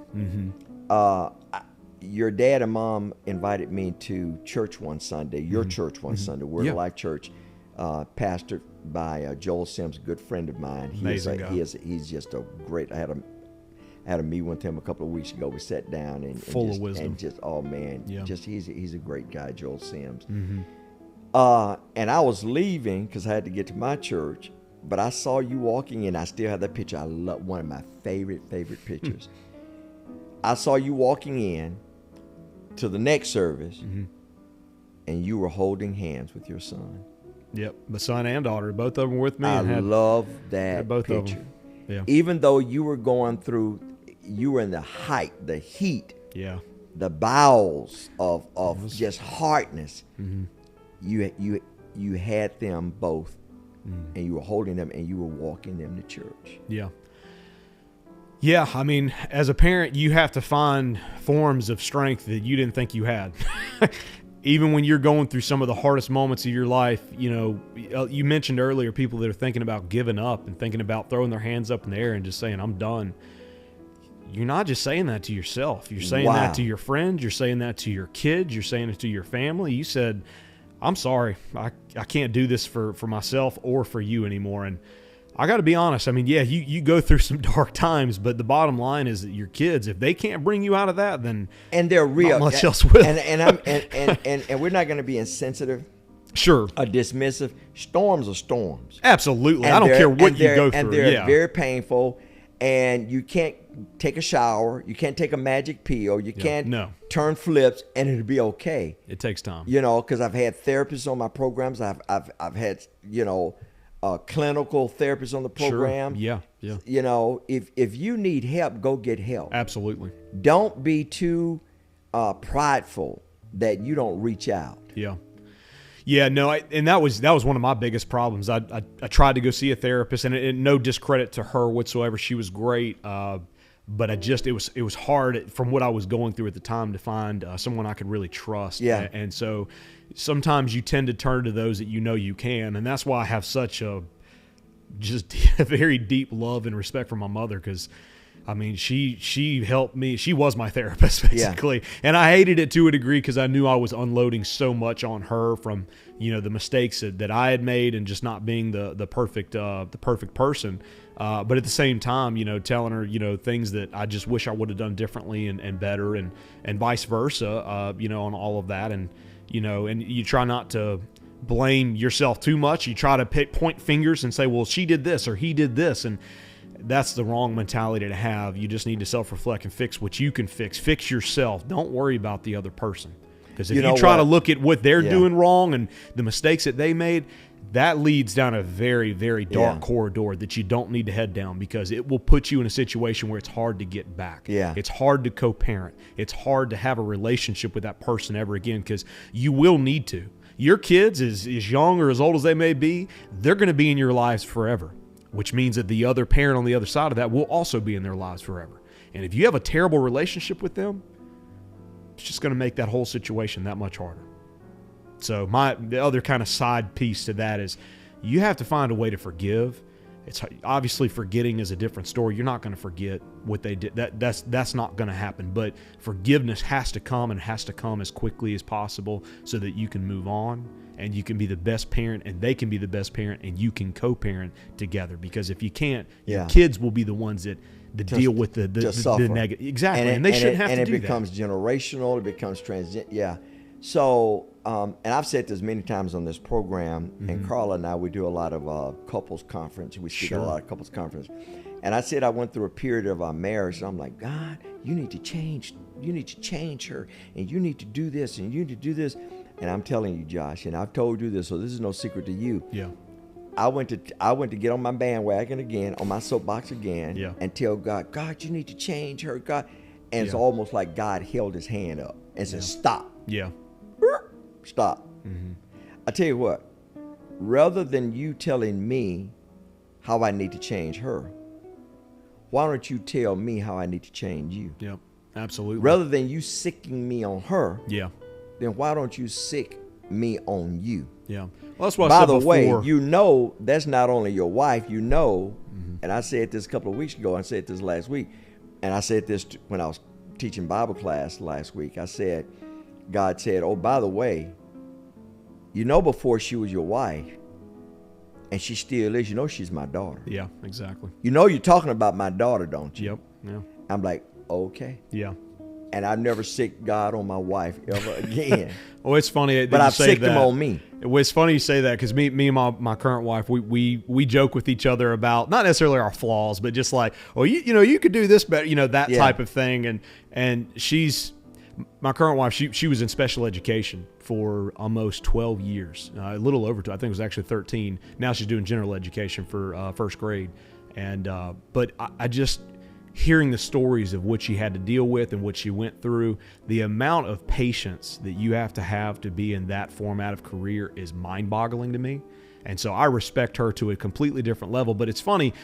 [SPEAKER 1] your dad and mom invited me to church one Sunday, your church one Sunday, Word of Life Church, pastored by Joel Sims, a good friend of mine. He's just a great. I had a meeting with him a couple of weeks ago. We sat down and
[SPEAKER 2] full of wisdom.
[SPEAKER 1] And just he's a great guy, Joel Sims.
[SPEAKER 2] Mm-hmm.
[SPEAKER 1] And I was leaving because I had to get to my church, but I saw you walking in. I still have that picture. I love, one of my favorite pictures. I saw you walking in to the next service, and you were holding hands with your son.
[SPEAKER 2] Yep, my son and daughter, both of them were with me.
[SPEAKER 1] I love that
[SPEAKER 2] both
[SPEAKER 1] picture.
[SPEAKER 2] Of them. Yeah.
[SPEAKER 1] Even though you were going through, you were in the height, the heat, the bowels of just hardness. You had them both, and you were holding them, and you were walking them to church.
[SPEAKER 2] Yeah, I mean, as a parent, you have to find forms of strength that you didn't think you had. Even when you're going through some of the hardest moments of your life, you mentioned earlier people that are thinking about giving up and thinking about throwing their hands up in the air and just saying, I'm done. You're not just saying that to yourself. You're saying that to your friends. You're saying that to your kids. You're saying it to your family. You said, I'm sorry. I can't do this for myself or for you anymore. And I got to be honest. I mean, you go through some dark times, but the bottom line is that your kids, if they can't bring you out of that, then
[SPEAKER 1] they're real.
[SPEAKER 2] Not much else will.
[SPEAKER 1] And we're not going to be insensitive,
[SPEAKER 2] sure,
[SPEAKER 1] or dismissive. Storms are storms.
[SPEAKER 2] Absolutely. I don't care what you go through.
[SPEAKER 1] And they're very painful. And you can't take a shower. You can't take a magic pill. You can't turn flips, and it'll be okay.
[SPEAKER 2] It takes time.
[SPEAKER 1] Because I've had therapists on my programs. I've had clinical therapists on the program.
[SPEAKER 2] Sure. Yeah.
[SPEAKER 1] If you need help, go get help.
[SPEAKER 2] Absolutely.
[SPEAKER 1] Don't be too prideful that you don't reach out.
[SPEAKER 2] Yeah, no, and that was one of my biggest problems. I tried to go see a therapist, and no discredit to her whatsoever. She was great, but it was hard from what I was going through at the time to find someone I could really trust.
[SPEAKER 1] Yeah.
[SPEAKER 2] And so sometimes you tend to turn to those that you can, and that's why I have such a very deep love and respect for my mother, because I mean, she helped me. She was my therapist, basically. And I hated it to a degree because I knew I was unloading so much on her from, the mistakes that I had made and just not being the perfect person. But at the same time, telling her, things that I just wish I would have done differently and better and vice versa, on all of that. And, and you try not to blame yourself too much. You try to point fingers and say, well, she did this or he did this. And that's the wrong mentality to have. You just need to self-reflect and fix what you can fix. Fix yourself. Don't worry about the other person. Because if you try to look at what they're doing wrong and the mistakes that they made, that leads down a very, very dark corridor that you don't need to head down, because it will put you in a situation where it's hard to get back. It's hard to co-parent. It's hard to have a relationship with that person ever again, because you will need to. your kids, as young or as old as they may be, they're going to be in your lives forever, which means that the other parent on the other side of that will also be in their lives forever. And if you have a terrible relationship with them, it's just going to make that whole situation that much harder. So the other kind of side piece to that is you have to find a way to forgive. It's obviously forgetting is a different story. You're not going to forget what they did. That's not going to happen. But forgiveness has to come, and has to come as quickly as possible so that you can move on and you can be the best parent and they can be the best parent and you can co-parent together. Because if you can't, your kids will be the ones that deal with the negative. Exactly. And they shouldn't have to do that. And it becomes
[SPEAKER 1] generational. It becomes transient. Yeah. So, and I've said this many times on this program, and Carla and I, we do a lot of couples conference. We speak at a lot of couples conference. And I said I went through a period of our marriage, and I'm like, God, you need to change. You need to change her, and you need to do this, and you need to do this. And I'm telling you, Josh, and I've told you this, so this is no secret to you.
[SPEAKER 2] Yeah.
[SPEAKER 1] I went to get on my bandwagon again, on my soapbox again, and tell God, you need to change her, God. And it's almost like God held his hand up and said, stop.
[SPEAKER 2] Yeah.
[SPEAKER 1] Stop. I tell you what, rather than you telling me how I need to change her, why don't you tell me how I need to change you?
[SPEAKER 2] Yep, absolutely.
[SPEAKER 1] Rather than you sicking me on her,
[SPEAKER 2] then
[SPEAKER 1] why don't you sick me on you?
[SPEAKER 2] Yeah. Well, that's what
[SPEAKER 1] I
[SPEAKER 2] said
[SPEAKER 1] before. By the way, you know that's not only your wife, you know, and I said this a couple of weeks ago, I said this last week, and I said this when I was teaching Bible class last week. I said, God said, oh, by the way, you know before she was your wife, and she still is, you know she's my daughter.
[SPEAKER 2] Yeah, exactly.
[SPEAKER 1] You know you're talking about my daughter, don't you?
[SPEAKER 2] Yep. Yeah.
[SPEAKER 1] I'm like, okay.
[SPEAKER 2] Yeah.
[SPEAKER 1] And I've never sicked God on my wife ever again.
[SPEAKER 2] Well, it's funny.
[SPEAKER 1] But I've sicked him on me.
[SPEAKER 2] It's funny you say that because me and my current wife, we joke with each other about not necessarily our flaws, but just like, oh, you could do this better, that type of thing. And she's my current wife. She was in special education for almost 12 years, a little over 2. I think it was actually 13. Now she's doing general education for first grade. And but I just hearing the stories of what she had to deal with and what she went through, the amount of patience that you have to be in that format of career is mind-boggling to me. And so I respect her to a completely different level. But it's funny,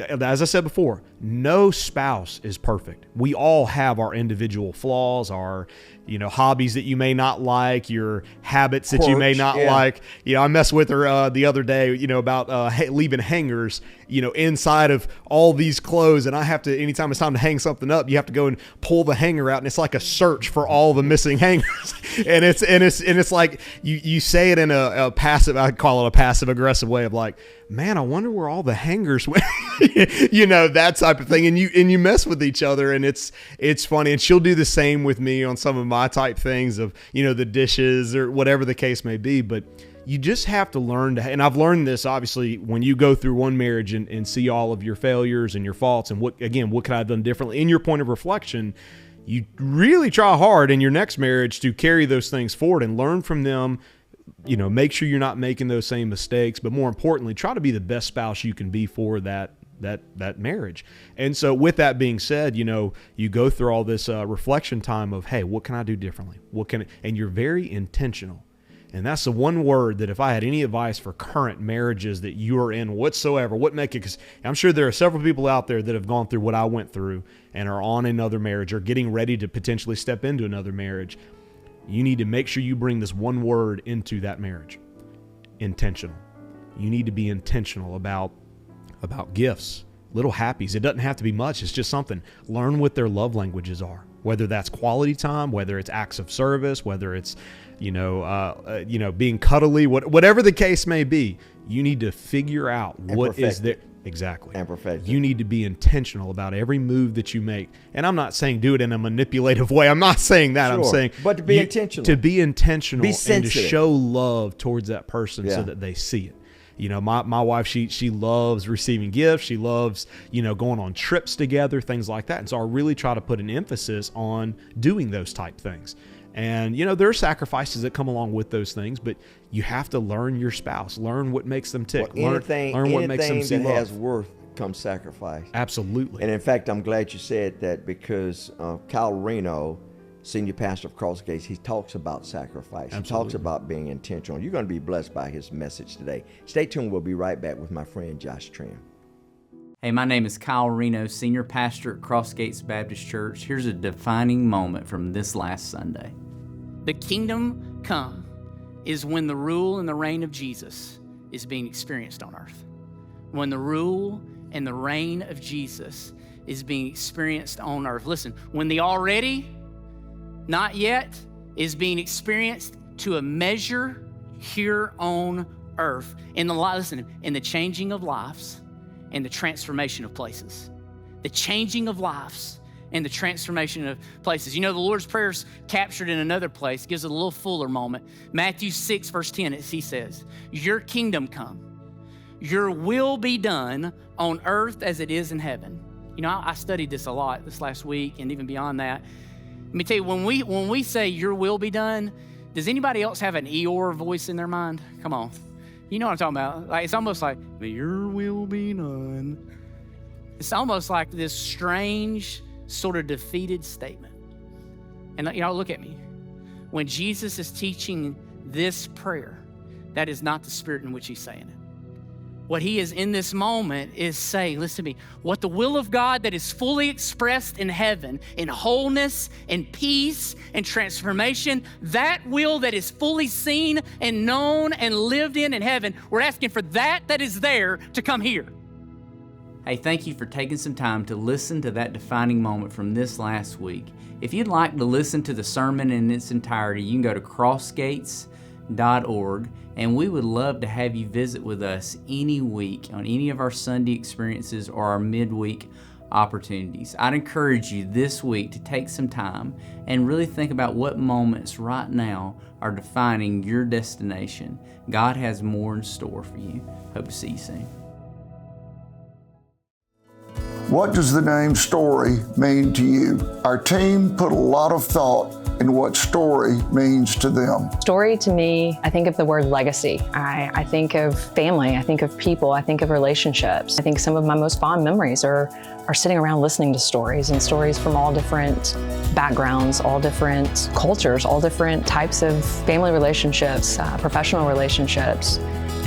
[SPEAKER 2] as I said before, no spouse is perfect. We all have our individual flaws, our hobbies that you may not like, your habits that you may not like. I messed with her the other day, about leaving hangers, inside of all these clothes. And I have to, anytime it's time to hang something up, you have to go and pull the hanger out. And it's like a search for all the missing hangers. and it's like you say it in a passive, I call it a passive aggressive way of like, man, I wonder where all the hangers went, that type of thing. And you mess with each other, and it's funny. And she'll do the same with me on some of my type things of, the dishes or whatever the case may be. But you just have to learn to, and I've learned this obviously when you go through one marriage and see all of your failures and your faults and what could I have done differently in your point of reflection, you really try hard in your next marriage to carry those things forward and learn from them. Make sure you're not making those same mistakes, but more importantly, try to be the best spouse you can be for that marriage. And so with that being said, you go through all this reflection time of, hey, what can I do differently? And you're very intentional. And that's the one word that if I had any advice for current marriages that you are in whatsoever, because I'm sure there are several people out there that have gone through what I went through and are on another marriage or getting ready to potentially step into another marriage. You need to make sure you bring this one word into that marriage: intentional. You need to be intentional about gifts, little happies. It doesn't have to be much. It's just something. Learn what their love languages are, whether that's quality time, whether it's acts of service, whether it's, being cuddly, whatever the case may be. You need to figure out what is there. Exactly.
[SPEAKER 1] And perfect.
[SPEAKER 2] You need to be intentional about every move that you make. And I'm not saying do it in a manipulative way. I'm not saying that. Sure. I'm saying
[SPEAKER 1] but to be intentional.
[SPEAKER 2] To be intentional
[SPEAKER 1] be sensitive.
[SPEAKER 2] And to show love towards that person so that they see it. My wife, she loves receiving gifts. She loves, going on trips together, things like that. And so I really try to put an emphasis on doing those type things. And, there are sacrifices that come along with those things, but you have to learn your spouse, learn what makes them tick,
[SPEAKER 1] learn
[SPEAKER 2] what makes them see
[SPEAKER 1] that
[SPEAKER 2] love.
[SPEAKER 1] Has worth comes sacrifice.
[SPEAKER 2] Absolutely.
[SPEAKER 1] And in fact, I'm glad you said that because Kyle Reno senior pastor of Cross Gates, he talks about sacrifice.
[SPEAKER 2] Absolutely.
[SPEAKER 1] He talks about being intentional. You're going to be blessed by his message today. Stay tuned. We'll be right back with my friend Josh Trim.
[SPEAKER 3] Hey, my name is Kyle Reno, Senior Pastor at Cross Gates Baptist Church. Here's a defining moment from this last Sunday.
[SPEAKER 4] The kingdom come is when the rule and the reign of Jesus is being experienced on earth. When the rule and the reign of Jesus is being experienced on earth. Listen, when the already, not yet, is being experienced to a measure here on earth. In the changing of lives and the transformation of places. The changing of lives and the transformation of places. You know, the Lord's Prayer is captured in another place, gives it a little fuller moment. Matthew 6, verse 10, he says, your kingdom come, your will be done on earth as it is in heaven. You know, I studied this a lot this last week and even beyond that. Let me tell you, when we say your will be done, does anybody else have an Eeyore voice in their mind? Come on. You know what I'm talking about. Like, it's almost like, your will be done. It's almost like this strange, sort of defeated statement. And, you know, look at me. When Jesus is teaching this prayer, that is not the spirit in which he's saying it. What he is in this moment is saying, listen to me, what the will of God that is fully expressed in heaven, in wholeness and peace and transformation, that will that is fully seen and known and lived in heaven, we're asking for that is there to come here.
[SPEAKER 3] Hey, thank you for taking some time to listen to that defining moment from this last week. If you'd like to listen to the sermon in its entirety, you can go to crossgates.org, and we would love to have you visit with us any week on any of our Sunday experiences or our midweek opportunities. I'd encourage you this week to take some time and really think about what moments right now are defining your destination. God has more in store for you. Hope to see you soon.
[SPEAKER 5] What does the name Story mean to you? Our team put a lot of thought in what story means to them.
[SPEAKER 6] Story to me, I think of the word legacy. I think of family, I think of people, I think of relationships. I think some of my most fond memories are sitting around listening to stories, and stories from all different backgrounds, all different cultures, all different types of family relationships, professional relationships,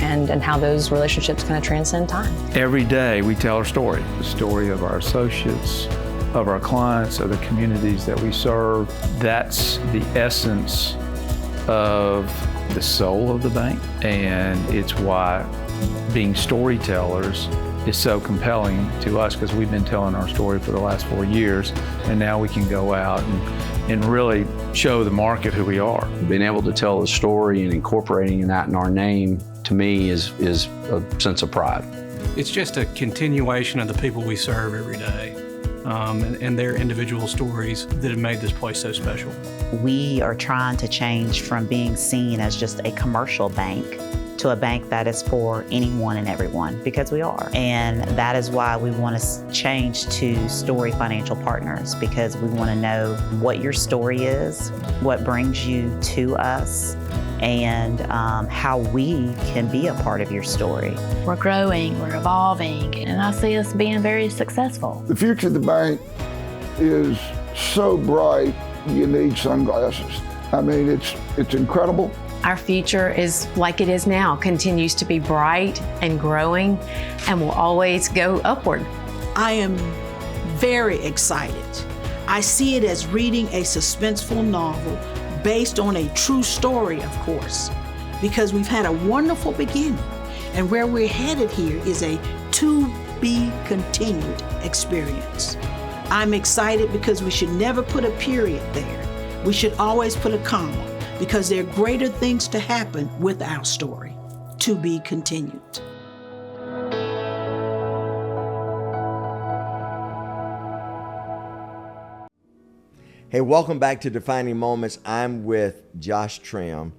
[SPEAKER 6] and how those relationships kind of transcend time.
[SPEAKER 7] Every day we tell our story, the story of our associates, of our clients, of the communities that we serve. That's the essence of the soul of the bank, and it's why being storytellers is so compelling to us, because we've been telling our story for the last 4 years, and now we can go out and really show the market who we are.
[SPEAKER 8] Being able to tell the story and incorporating that in our name, to me, is a sense of pride.
[SPEAKER 9] It's just a continuation of the people we serve every day. And their individual stories that have made this place so special.
[SPEAKER 10] We are trying to change from being seen as just a commercial bank to a bank that is for anyone and everyone, because we are. And that is why we want to change to Story Financial Partners, because we want to know what your story is, what brings you to us, and how we can be a part of your story.
[SPEAKER 11] We're growing, we're evolving, and I see us being very successful.
[SPEAKER 5] The future of the bank is so bright, you need sunglasses. I mean, it's incredible.
[SPEAKER 11] Our future is like it is now, continues to be bright and growing, and will always go upward.
[SPEAKER 12] I am very excited. I see it as reading a suspenseful novel based on a true story, of course, because we've had a wonderful beginning, and where we're headed here is a to-be-continued experience. I'm excited because we should never put a period there. We should always put a comma, because there are greater things to happen with our story. To be continued.
[SPEAKER 1] Hey, welcome back to Defining Moments. I'm with Josh Trim.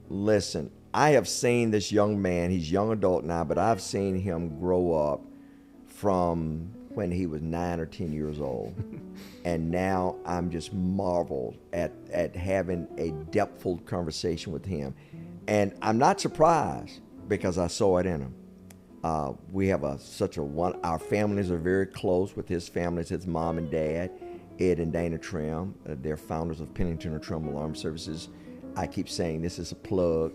[SPEAKER 1] Listen, I have seen this young man. He's a young adult now, but I've seen him grow up from when he was 9 or 10 years old. And now I'm just marveled at having a depthful conversation with him. And I'm not surprised, because I saw it in him. We have our families are very close with his families, his mom and dad. Ed and Dana Trim. They're founders of Pennington and Trim Alarm Services. I keep saying this is a plug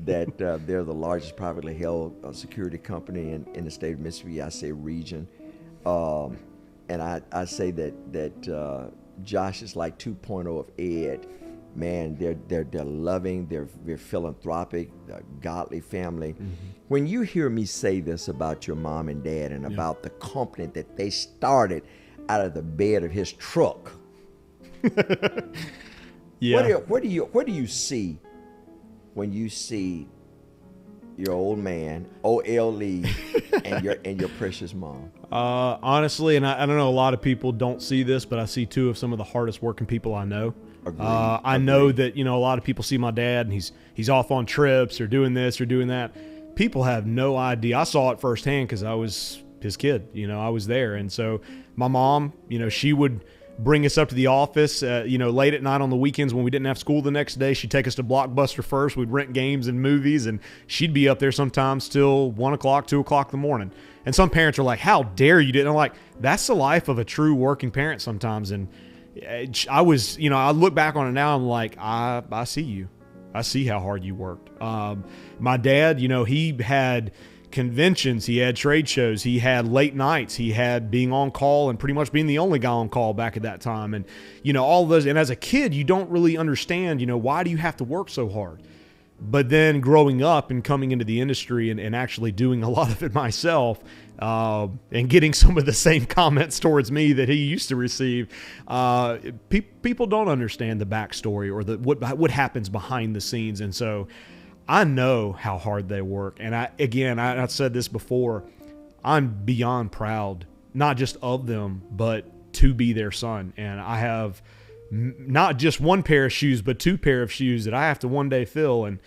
[SPEAKER 1] that they're the largest privately held security company in the state of Mississippi. I say region, and I say that Josh is like 2.0 of Ed. Man, they're loving, they're philanthropic, godly family. Mm-hmm. When you hear me say this about your mom and dad and about the company that they started out of the bed of his truck, what do you see when you see your old man, OLE, and your precious mom?
[SPEAKER 2] Honestly, and I don't know, a lot of people don't see this, but I see two of some of the hardest working people I know. I know that, a lot of people see my dad and he's off on trips or doing this or doing that. People have no idea. I saw it firsthand because I was his kid. I was there. And so my mom, she would bring us up to the office, late at night on the weekends when we didn't have school the next day. She'd take us to Blockbuster first. We'd rent games and movies, and she'd be up there sometimes till 1 o'clock, 2 o'clock in the morning. And some parents are like, how dare you? And I'm like, that's the life of a true working parent sometimes. And I was, I look back on it now, I'm like, I see you. I see how hard you worked. My dad, he had conventions, he had trade shows, he had late nights, he had being on call and pretty much being the only guy on call back at that time. And, all of those. And as a kid, you don't really understand, why do you have to work so hard? But then growing up and coming into the industry and actually doing a lot of it myself, and getting some of the same comments towards me that he used to receive, people don't understand the backstory or what happens behind the scenes. And so I know how hard they work. And I said this before, I'm beyond proud, not just of them, but to be their son. And I have not just one pair of shoes, but 2 pair of shoes that I have to one day fill. And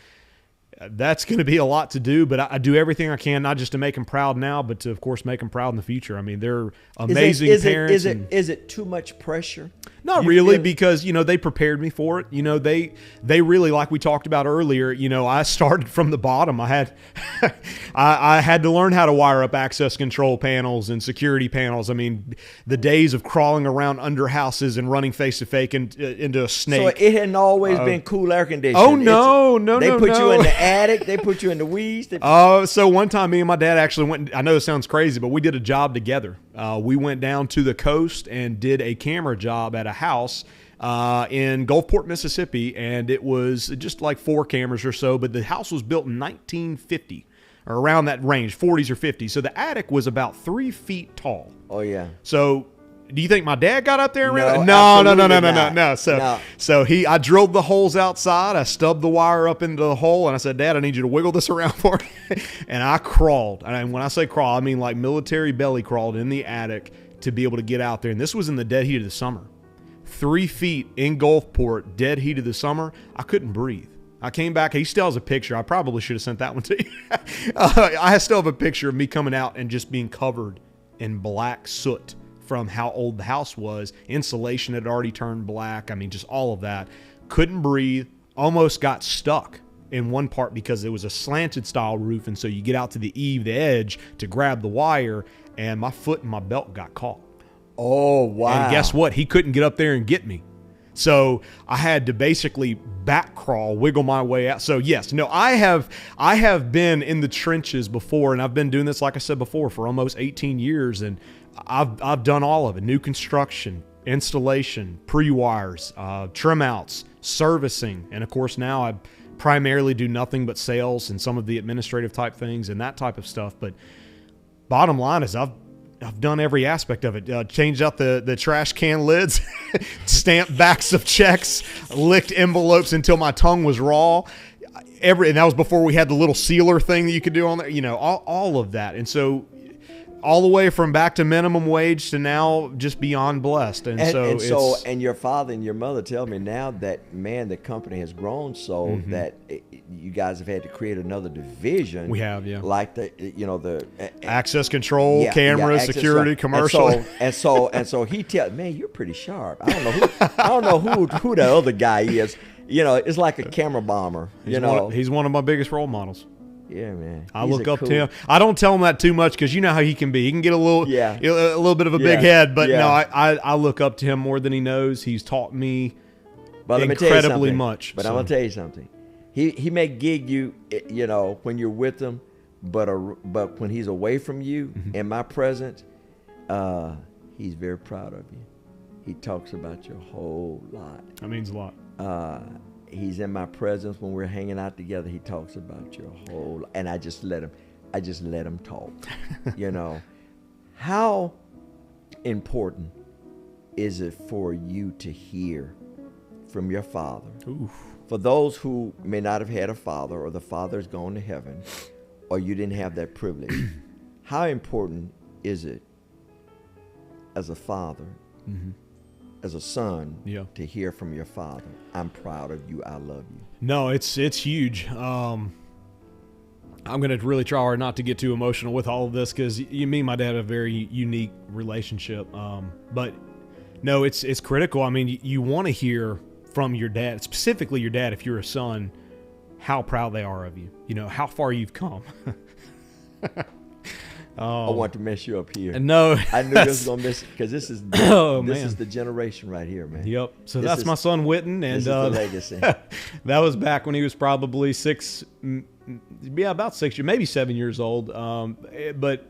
[SPEAKER 2] that's going to be a lot to do, but I do everything I can, not just to make them proud now, but to, of course, make them proud in the future. I mean, they're amazing parents.
[SPEAKER 1] Is it too much pressure?
[SPEAKER 2] Not really, because, they prepared me for it. They really, like we talked about earlier, I started from the bottom. I had to learn how to wire up access control panels and security panels. I mean, the days of crawling around under houses and running face-to-face into a snake.
[SPEAKER 1] So it hadn't always been cool air conditioning.
[SPEAKER 2] Oh, no.
[SPEAKER 1] They put you in the attic. They put you in the weeds.
[SPEAKER 2] So one time me and my dad actually went, I know this sounds crazy, but we did a job together. We went down to the coast and did a camera job at a house in Gulfport, Mississippi, and it was just like 4 cameras or so, but the house was built in 1950 or around that range, 40s or 50s. So the attic was about 3 feet tall.
[SPEAKER 1] Oh, yeah.
[SPEAKER 2] So do you think my dad got up there?
[SPEAKER 1] No.
[SPEAKER 2] So I drilled the holes outside. I stubbed the wire up into the hole, and I said, Dad, I need you to wiggle this around for me. And I crawled. And when I say crawl, I mean like military belly crawled in the attic to be able to get out there. And this was in the dead heat of the summer. 3 feet in Gulfport, dead heat of the summer. I couldn't breathe. I came back. He still has a picture. I probably should have sent that one to you. I still have a picture of me coming out and just being covered in black soot from how old the house was. Insulation had already turned black. I mean, just all of that. Couldn't breathe. Almost got stuck in one part because it was a slanted style roof. And so you get out to the eave, the edge to grab the wire, and my foot and my belt got caught.
[SPEAKER 1] Oh, wow.
[SPEAKER 2] And guess what? He couldn't get up there and get me. So I had to basically back crawl, wiggle my way out. So yes, I have been in the trenches before, and I've been doing this, like I said before, for almost 18 years. And I've done all of it: new construction, installation, pre-wires, trim outs, servicing. And of course now I primarily do nothing but sales and some of the administrative type things and that type of stuff. But bottom line is I've done every aspect of it. Changed out the trash can lids, stamped backs of checks, licked envelopes until my tongue was raw. And that was before we had the little sealer thing that you could do on there, all of that. And so all the way from back to minimum wage to now just beyond blessed. And
[SPEAKER 1] your father and your mother tell me now that, man, the company has grown so that you guys have had to create another division.
[SPEAKER 2] We have, yeah.
[SPEAKER 1] Like the
[SPEAKER 2] access control, camera, security, commercial.
[SPEAKER 1] And so he tells, man, you're pretty sharp. I don't know who the other guy is. It's like a camera bomber.
[SPEAKER 2] He's one of my biggest role models.
[SPEAKER 1] Yeah, man.
[SPEAKER 2] I look up to him. I don't tell him that too much because you know how he can be. He can get a little bit of a big head. But no, I look up to him more than he knows. He's taught me incredibly much.
[SPEAKER 1] But I'm gonna tell you something. He may gig you, you know, when you're with him, but when he's away from you in my presence, he's very proud of you. He talks about you a whole lot.
[SPEAKER 2] That means a lot.
[SPEAKER 1] He's in my presence when we're hanging out together. He talks about you a whole lot, and I just let him talk. You know, how important is it for you to hear from your father?
[SPEAKER 2] Oof.
[SPEAKER 1] For those who may not have had a father, or the father's gone to heaven, or you didn't have that privilege, how important is it as a father, as a son, to hear from your father? I'm proud of you. I love you.
[SPEAKER 2] No, it's huge. I'm going to really try hard not to get too emotional with all of this because me and my dad have a very unique relationship. But no, it's critical. I mean, you want to hear from your dad, specifically your dad, if you're a son, how proud they are of you. You know, how far you've come.
[SPEAKER 1] I want to mess you up here.
[SPEAKER 2] No,
[SPEAKER 1] I knew this was gonna miss it because this is the generation right here, man.
[SPEAKER 2] Yep. So that's my son Witten, and
[SPEAKER 1] this is the legacy.
[SPEAKER 2] That was back when he was probably about 6 years, maybe 7 years old. But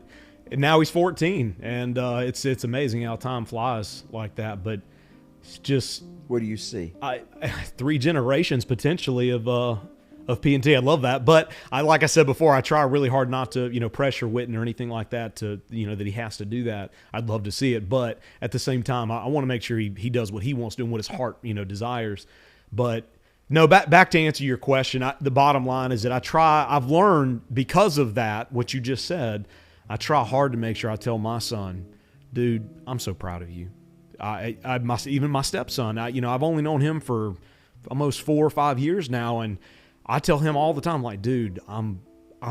[SPEAKER 2] now he's 14, and it's amazing how time flies like that. But it's just,
[SPEAKER 1] what do you see?
[SPEAKER 2] 3 generations potentially of P&T. I love that. But like I said before, I try really hard not to, pressure Witten or anything like that to, that he has to do that. I'd love to see it. But at the same time, I want to make sure he does what he wants to do and what his heart, desires. But no, back to answer your question, the bottom line is that I've learned because of that, what you just said, I try hard to make sure I tell my son, dude, I'm so proud of you. Even my stepson, I've only known him for almost 4 or 5 years now, and I tell him all the time, like, dude, I'm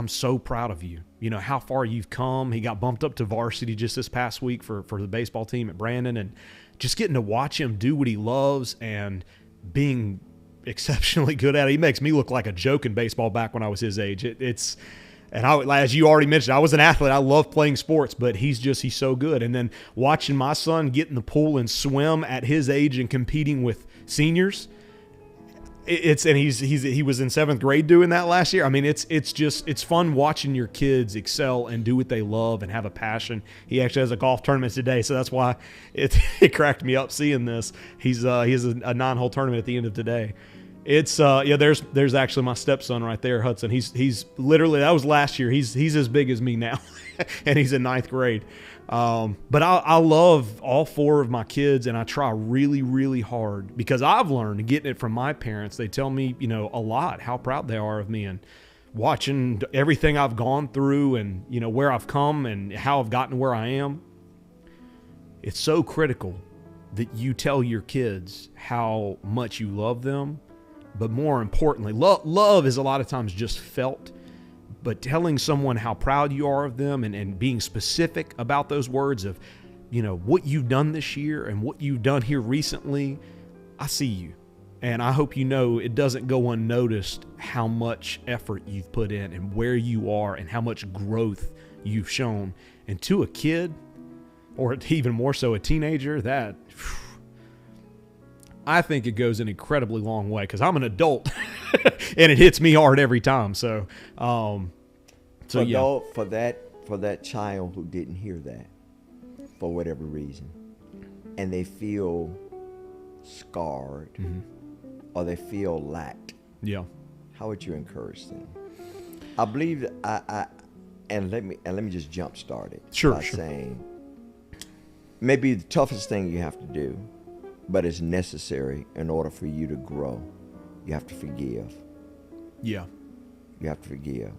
[SPEAKER 2] so proud of you. How far you've come. He got bumped up to varsity just this past week for the baseball team at Brandon, and just getting to watch him do what he loves and being exceptionally good at it. He makes me look like a joke in baseball back when I was his age. As you already mentioned, I was an athlete. I love playing sports, but he's so good. And then watching my son get in the pool and swim at his age and competing with seniors, he was in 7th grade doing that last year. I mean, it's fun watching your kids excel and do what they love and have a passion. He actually has a golf tournament today, so that's why it cracked me up seeing this. He has a 9-hole tournament at the end of today. It's there's actually my stepson right there, Hudson. He's literally, that was last year. He's as big as me now, and he's in 9th grade. But I love all 4 of my kids, and I try really, really hard because I've learned getting it from my parents. They tell me, a lot how proud they are of me, and watching everything I've gone through, and where I've come and how I've gotten where I am. It's so critical that you tell your kids how much you love them. But more importantly, love is a lot of times just felt, but telling someone how proud you are of them and being specific about those words of, what you've done this year and what you've done here recently, I see you. And I hope it doesn't go unnoticed how much effort you've put in and where you are and how much growth you've shown. And to a kid, or even more so a teenager, that... I think it goes an incredibly long way because I'm an adult and it hits me hard every time. For
[SPEAKER 1] that child who didn't hear that for whatever reason, and they feel scarred or they feel lacked.
[SPEAKER 2] Yeah.
[SPEAKER 1] How would you encourage them? I believe and let me just jump start it by saying maybe the toughest thing you have to do, but it's necessary in order for you to grow. You have to forgive.
[SPEAKER 2] Yeah.
[SPEAKER 1] You have to forgive.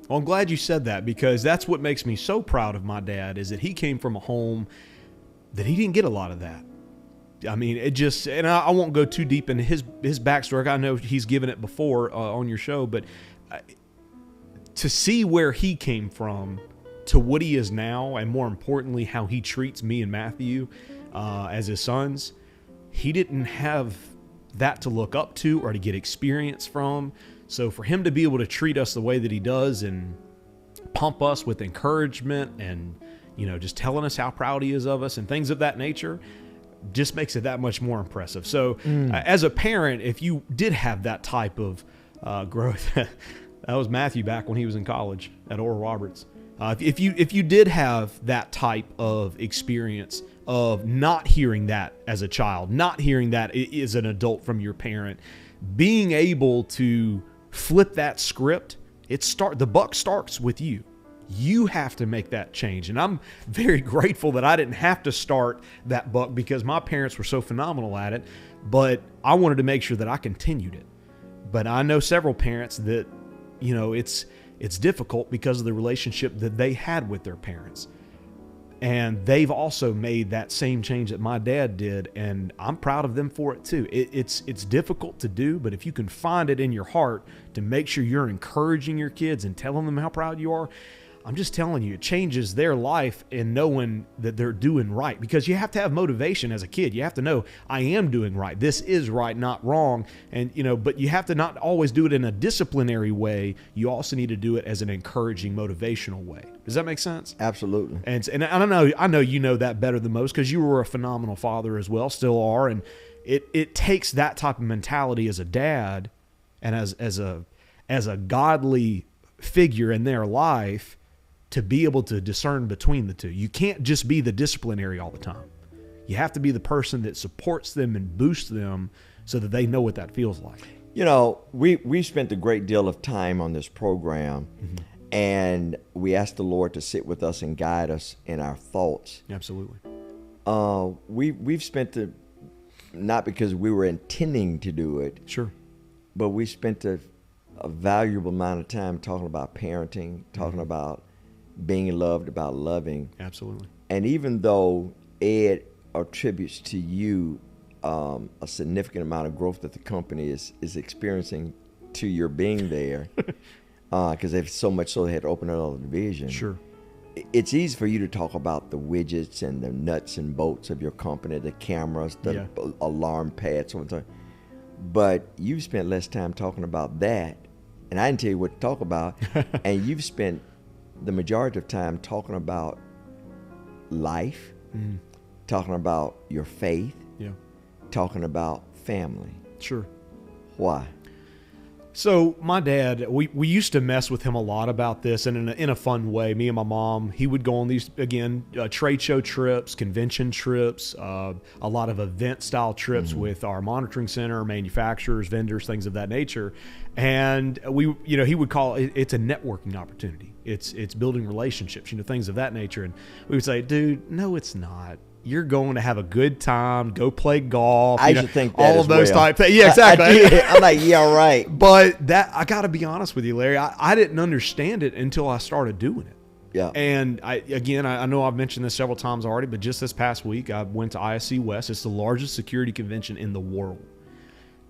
[SPEAKER 2] Well, I'm glad you said that because that's what makes me so proud of my dad is that he came from a home that he didn't get a lot of that. I mean, and I won't go too deep into his backstory. I know he's given it before on your show, but to see where he came from to what he is now, and more importantly, how he treats me and Matthew as his sons, he didn't have that to look up to or to get experience from. So for him to be able to treat us the way that he does and pump us with encouragement and, just telling us how proud he is of us and things of that nature, just makes it that much more impressive. So as a parent, if you did have that type of growth, that was Matthew back when he was in college at Oral Roberts. If you did have that type of experience of not hearing that as a child, not hearing that as an adult from your parent, being able to flip that script, the buck starts with you. You have to make that change. And I'm very grateful that I didn't have to start that buck because my parents were so phenomenal at it, but I wanted to make sure that I continued it. But I know several parents that, it's difficult because of the relationship that they had with their parents. And they've also made that same change that my dad did, and I'm proud of them for it too. It's difficult to do, but if you can find it in your heart to make sure you're encouraging your kids and telling them how proud you are, I'm just telling you, it changes their life in knowing that they're doing right, because you have to have motivation as a kid. You have to know, I am doing right. This is right, not wrong. And, but you have to not always do it in a disciplinary way. You also need to do it as an encouraging, motivational way. Does that make sense?
[SPEAKER 1] Absolutely.
[SPEAKER 2] And I know you know that better than most because you were a phenomenal father as well, still are. And it takes that type of mentality as a dad and as a godly figure in their life to be able to discern between the two. You can't just be the disciplinary all the time. You have to be the person that supports them and boosts them so that they know what that feels like.
[SPEAKER 1] We spent a great deal of time on this program, and we asked the Lord to sit with us and guide us in our thoughts.
[SPEAKER 2] Absolutely.
[SPEAKER 1] We've spent not because we were intending to do it.
[SPEAKER 2] Sure.
[SPEAKER 1] But we spent a valuable amount of time talking about parenting, talking about being loved, about loving.
[SPEAKER 2] Absolutely.
[SPEAKER 1] And even though Ed attributes to you a significant amount of growth that the company is experiencing to your being there, because they've so much so they had to open another division.
[SPEAKER 2] Sure.
[SPEAKER 1] It's easy for you to talk about the widgets and the nuts and bolts of your company, the cameras, the alarm pads, so on. But you've spent less time talking about that, and I didn't tell you what to talk about, and you've spent the majority of time talking about life, talking about your faith, talking about family.
[SPEAKER 2] Sure.
[SPEAKER 1] Why?
[SPEAKER 2] So my dad, we used to mess with him a lot about this, and in a fun way. Me and my mom, he would go on these, again, trade show trips, convention trips, a lot of event-style trips with our monitoring center, manufacturers, vendors, things of that nature. And he would call it's a networking opportunity. It's building relationships, things of that nature. And we would say, dude, no, it's not. You're going to have a good time, go play golf.
[SPEAKER 1] I used to think that
[SPEAKER 2] all
[SPEAKER 1] as
[SPEAKER 2] of those
[SPEAKER 1] well.
[SPEAKER 2] type things. Yeah, exactly.
[SPEAKER 1] I'm like, yeah, right.
[SPEAKER 2] But that, I got to be honest with you, Larry, I didn't understand it until I started doing it.
[SPEAKER 1] Yeah.
[SPEAKER 2] And I know I've mentioned this several times already, but just this past week, I went to ISC West. It's the largest security convention in the world.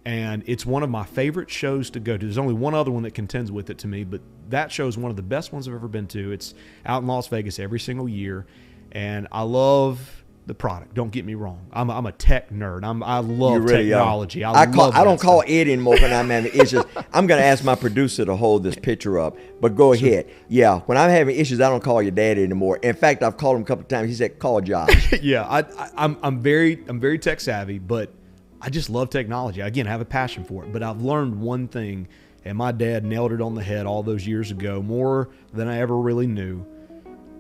[SPEAKER 2] And it's one of my favorite shows to go to. There's only one other one that contends with it to me, but that show is one of the best ones I've ever been to. It's out in Las Vegas every single year. And I love the product. Don't get me wrong. I'm a tech nerd. I love technology. I
[SPEAKER 1] don't call Ed anymore when I'm having issues. I'm going to ask my producer to hold this picture up. But go ahead. Yeah, when I'm having issues, I don't call your daddy anymore. In fact, I've called him a couple of times. He said, "Call Josh."
[SPEAKER 2] Yeah, I'm very tech savvy, but I just love technology. Again, I have a passion for it. But I've learned one thing, and my dad nailed it on the head all those years ago, more than I ever really knew.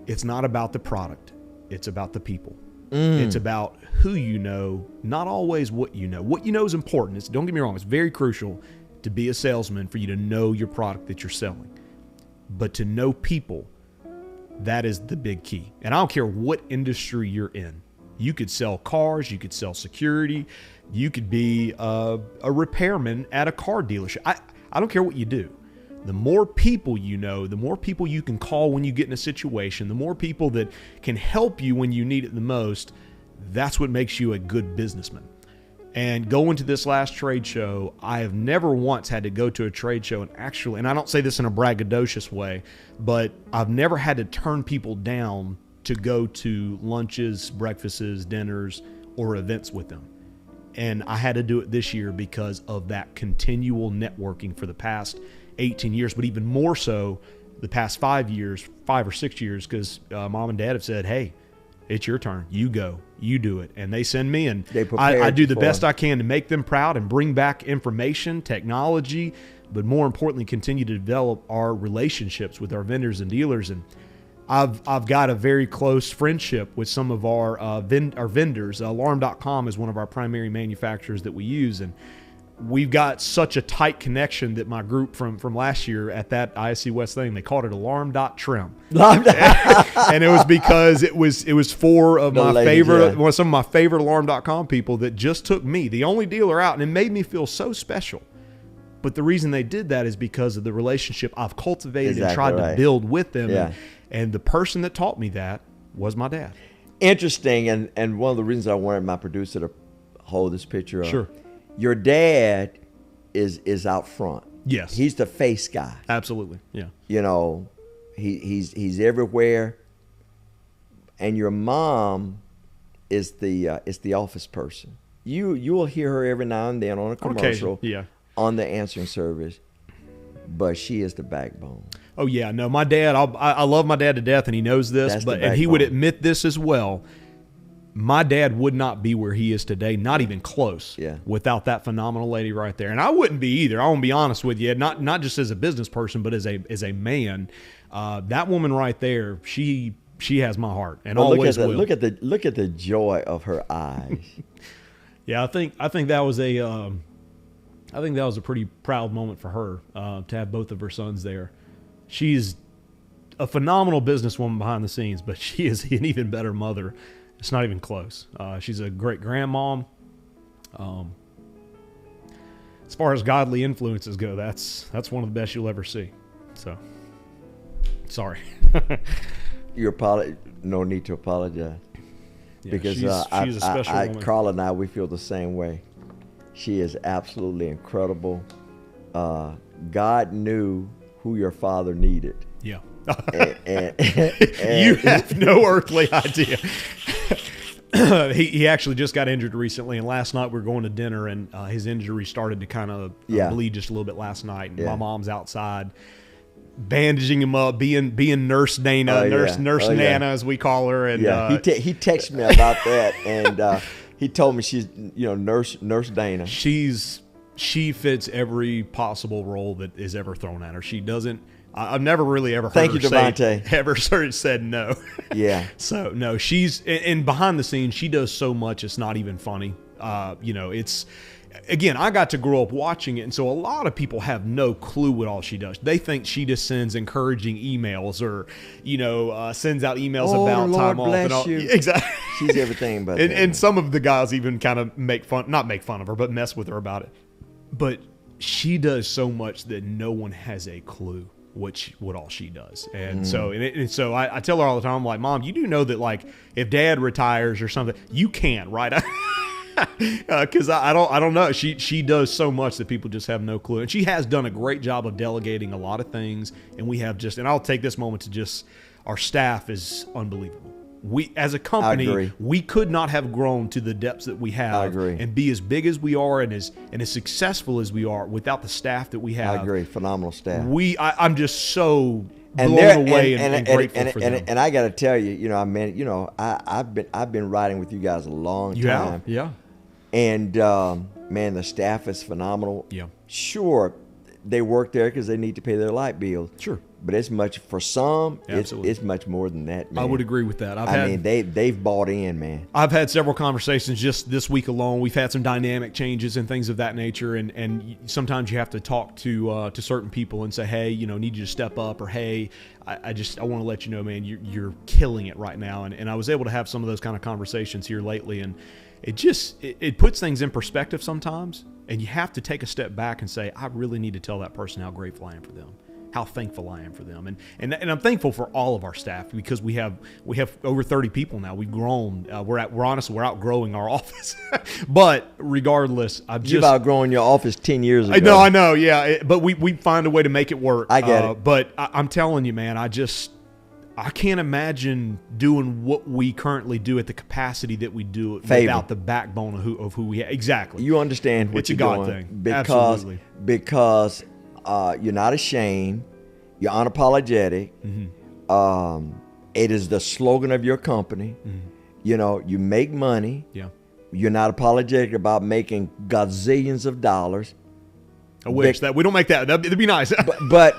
[SPEAKER 2] It's not about the product. It's about the people. It's about who you know, not always what you know. What you know is important. Don't get me wrong. It's very crucial to be a salesman for you to know your product that you're selling. But to know people, that is the big key. And I don't care what industry you're in. You could sell cars. You could sell security. You could be a repairman at a car dealership. I don't care what you do. The more people you know, the more people you can call when you get in a situation, the more people that can help you when you need it the most, that's what makes you a good businessman. And going to this last trade show, I have never once had to go to a trade show and I don't say this in a braggadocious way, but I've never had to turn people down to go to lunches, breakfasts, dinners, or events with them. And I had to do it this year because of that continual networking for the past 18 years, but even more so the past 5 or 6 years, because mom and dad have said, hey, it's your turn. You go. You do it. And they send me, and I do the best I can to make them proud and bring back information, technology, but more importantly, continue to develop our relationships with our vendors and dealers. And I've got a very close friendship with some of our vendors. Alarm.com is one of our primary manufacturers that we use, and we've got such a tight connection that my group from last year at that ISC West thing, they called it alarm.trim. And it was because it was four of some of my favorite alarm.com people that just took me, the only dealer out, and it made me feel so special. But the reason they did that is because of the relationship I've cultivated and tried to build with them.
[SPEAKER 1] Yeah.
[SPEAKER 2] And the person that taught me that was my dad.
[SPEAKER 1] Interesting, and one of the reasons I wanted my producer to hold this picture up.
[SPEAKER 2] Sure.
[SPEAKER 1] Your dad is out front.
[SPEAKER 2] Yes.
[SPEAKER 1] He's the face guy.
[SPEAKER 2] Absolutely. Yeah.
[SPEAKER 1] You know, he's everywhere. And your mom is the office person. You will hear her every now and then on a commercial.
[SPEAKER 2] Yeah.
[SPEAKER 1] On the answering service, but she is the backbone.
[SPEAKER 2] Oh yeah, no, my dad. I love my dad to death, and he knows this. And he would admit this as well. My dad would not be where he is today, not even close, without that phenomenal lady right there. And I wouldn't be either. I want to be honest with you, not just as a business person, but as a man. That woman right there, she has my heart, and always will.
[SPEAKER 1] Look at the joy of her eyes.
[SPEAKER 2] Yeah, I think that was a pretty proud moment for her to have both of her sons there. She's a phenomenal businesswoman behind the scenes, but she is an even better mother. It's not even close. She's a great grandmom. As far as godly influences go, that's one of the best you'll ever see. So, sorry.
[SPEAKER 1] No need to apologize.
[SPEAKER 2] Yeah,
[SPEAKER 1] because
[SPEAKER 2] she's a special woman.
[SPEAKER 1] Carla and I, we feel the same way. She is absolutely incredible. God knew who your father needed.
[SPEAKER 2] Yeah.
[SPEAKER 1] and
[SPEAKER 2] you have no earthly idea. He actually just got injured recently, and last night we were going to dinner, and his injury started to kind of bleed just a little bit last night. And my mom's outside bandaging him up, being Nurse Dana, Nurse Nana as we call her. And
[SPEAKER 1] he texted me about that, and he told me she's Nurse Dana.
[SPEAKER 2] She fits every possible role that is ever thrown at her. She doesn't. I've never really ever heard
[SPEAKER 1] Thank you,
[SPEAKER 2] Devontae. Said no.
[SPEAKER 1] Yeah.
[SPEAKER 2] So no, she's and behind the scenes she does so much it's not even funny. It's again, I got to grow up watching it, and so a lot of people have no clue what all she does. They think she just sends encouraging emails or sends out emails about
[SPEAKER 1] Lord
[SPEAKER 2] time off
[SPEAKER 1] bless
[SPEAKER 2] and all.
[SPEAKER 1] You.
[SPEAKER 2] Exactly.
[SPEAKER 1] She's everything but
[SPEAKER 2] and some of the guys even kind of not make fun of her, but mess with her about it. But she does so much that no one has a clue what all she does. And so I tell her all the time, I'm like, Mom, you do know that like if Dad retires or something, you can't, right? Because I don't know. She does so much that people just have no clue. And she has done a great job of delegating a lot of things. And we have and I'll take this moment to our staff is unbelievable. We, as a company, we could not have grown to the depths that we have and be as big as we are and as successful as we are without the staff that we have.
[SPEAKER 1] I agree. Phenomenal staff.
[SPEAKER 2] I'm just so blown away and grateful for them.
[SPEAKER 1] And I got to tell you, I've been riding with you guys a long time.
[SPEAKER 2] Yeah.
[SPEAKER 1] And man, the staff is phenomenal.
[SPEAKER 2] Yeah.
[SPEAKER 1] Sure, they work there because they need to pay their light bills.
[SPEAKER 2] Sure.
[SPEAKER 1] But it's much for some.
[SPEAKER 2] Absolutely.
[SPEAKER 1] It's much more than that, man.
[SPEAKER 2] I would agree with that.
[SPEAKER 1] They've bought in, man.
[SPEAKER 2] I've had several conversations just this week alone. We've had some dynamic changes and things of that nature, and sometimes you have to talk to certain people and say, hey, need you to step up, or hey, I want to let you know, man, you're killing it right now. And I was able to have some of those kind of conversations here lately, and it puts things in perspective sometimes, and you have to take a step back and say, I really need to tell that person how grateful I am for them, how thankful I am for them. And I'm thankful for all of our staff because we have over 30 people now. We've grown. We're outgrowing our office. But regardless,
[SPEAKER 1] You've outgrown your office 10 years ago.
[SPEAKER 2] I know. Yeah. But we find a way to make it work.
[SPEAKER 1] I get it.
[SPEAKER 2] But I'm telling you, man, I can't imagine doing what we currently do at the capacity that we do it
[SPEAKER 1] Favor.
[SPEAKER 2] without the backbone of who we have. Exactly.
[SPEAKER 1] You understand what
[SPEAKER 2] It's a
[SPEAKER 1] you're
[SPEAKER 2] God
[SPEAKER 1] doing
[SPEAKER 2] thing.
[SPEAKER 1] because
[SPEAKER 2] Absolutely.
[SPEAKER 1] because you're not ashamed. You're unapologetic. It is the slogan of your company. You know, you make money.
[SPEAKER 2] Yeah.
[SPEAKER 1] You're not apologetic about making gazillions of dollars.
[SPEAKER 2] I wish that we don't make that. That'd be nice.
[SPEAKER 1] But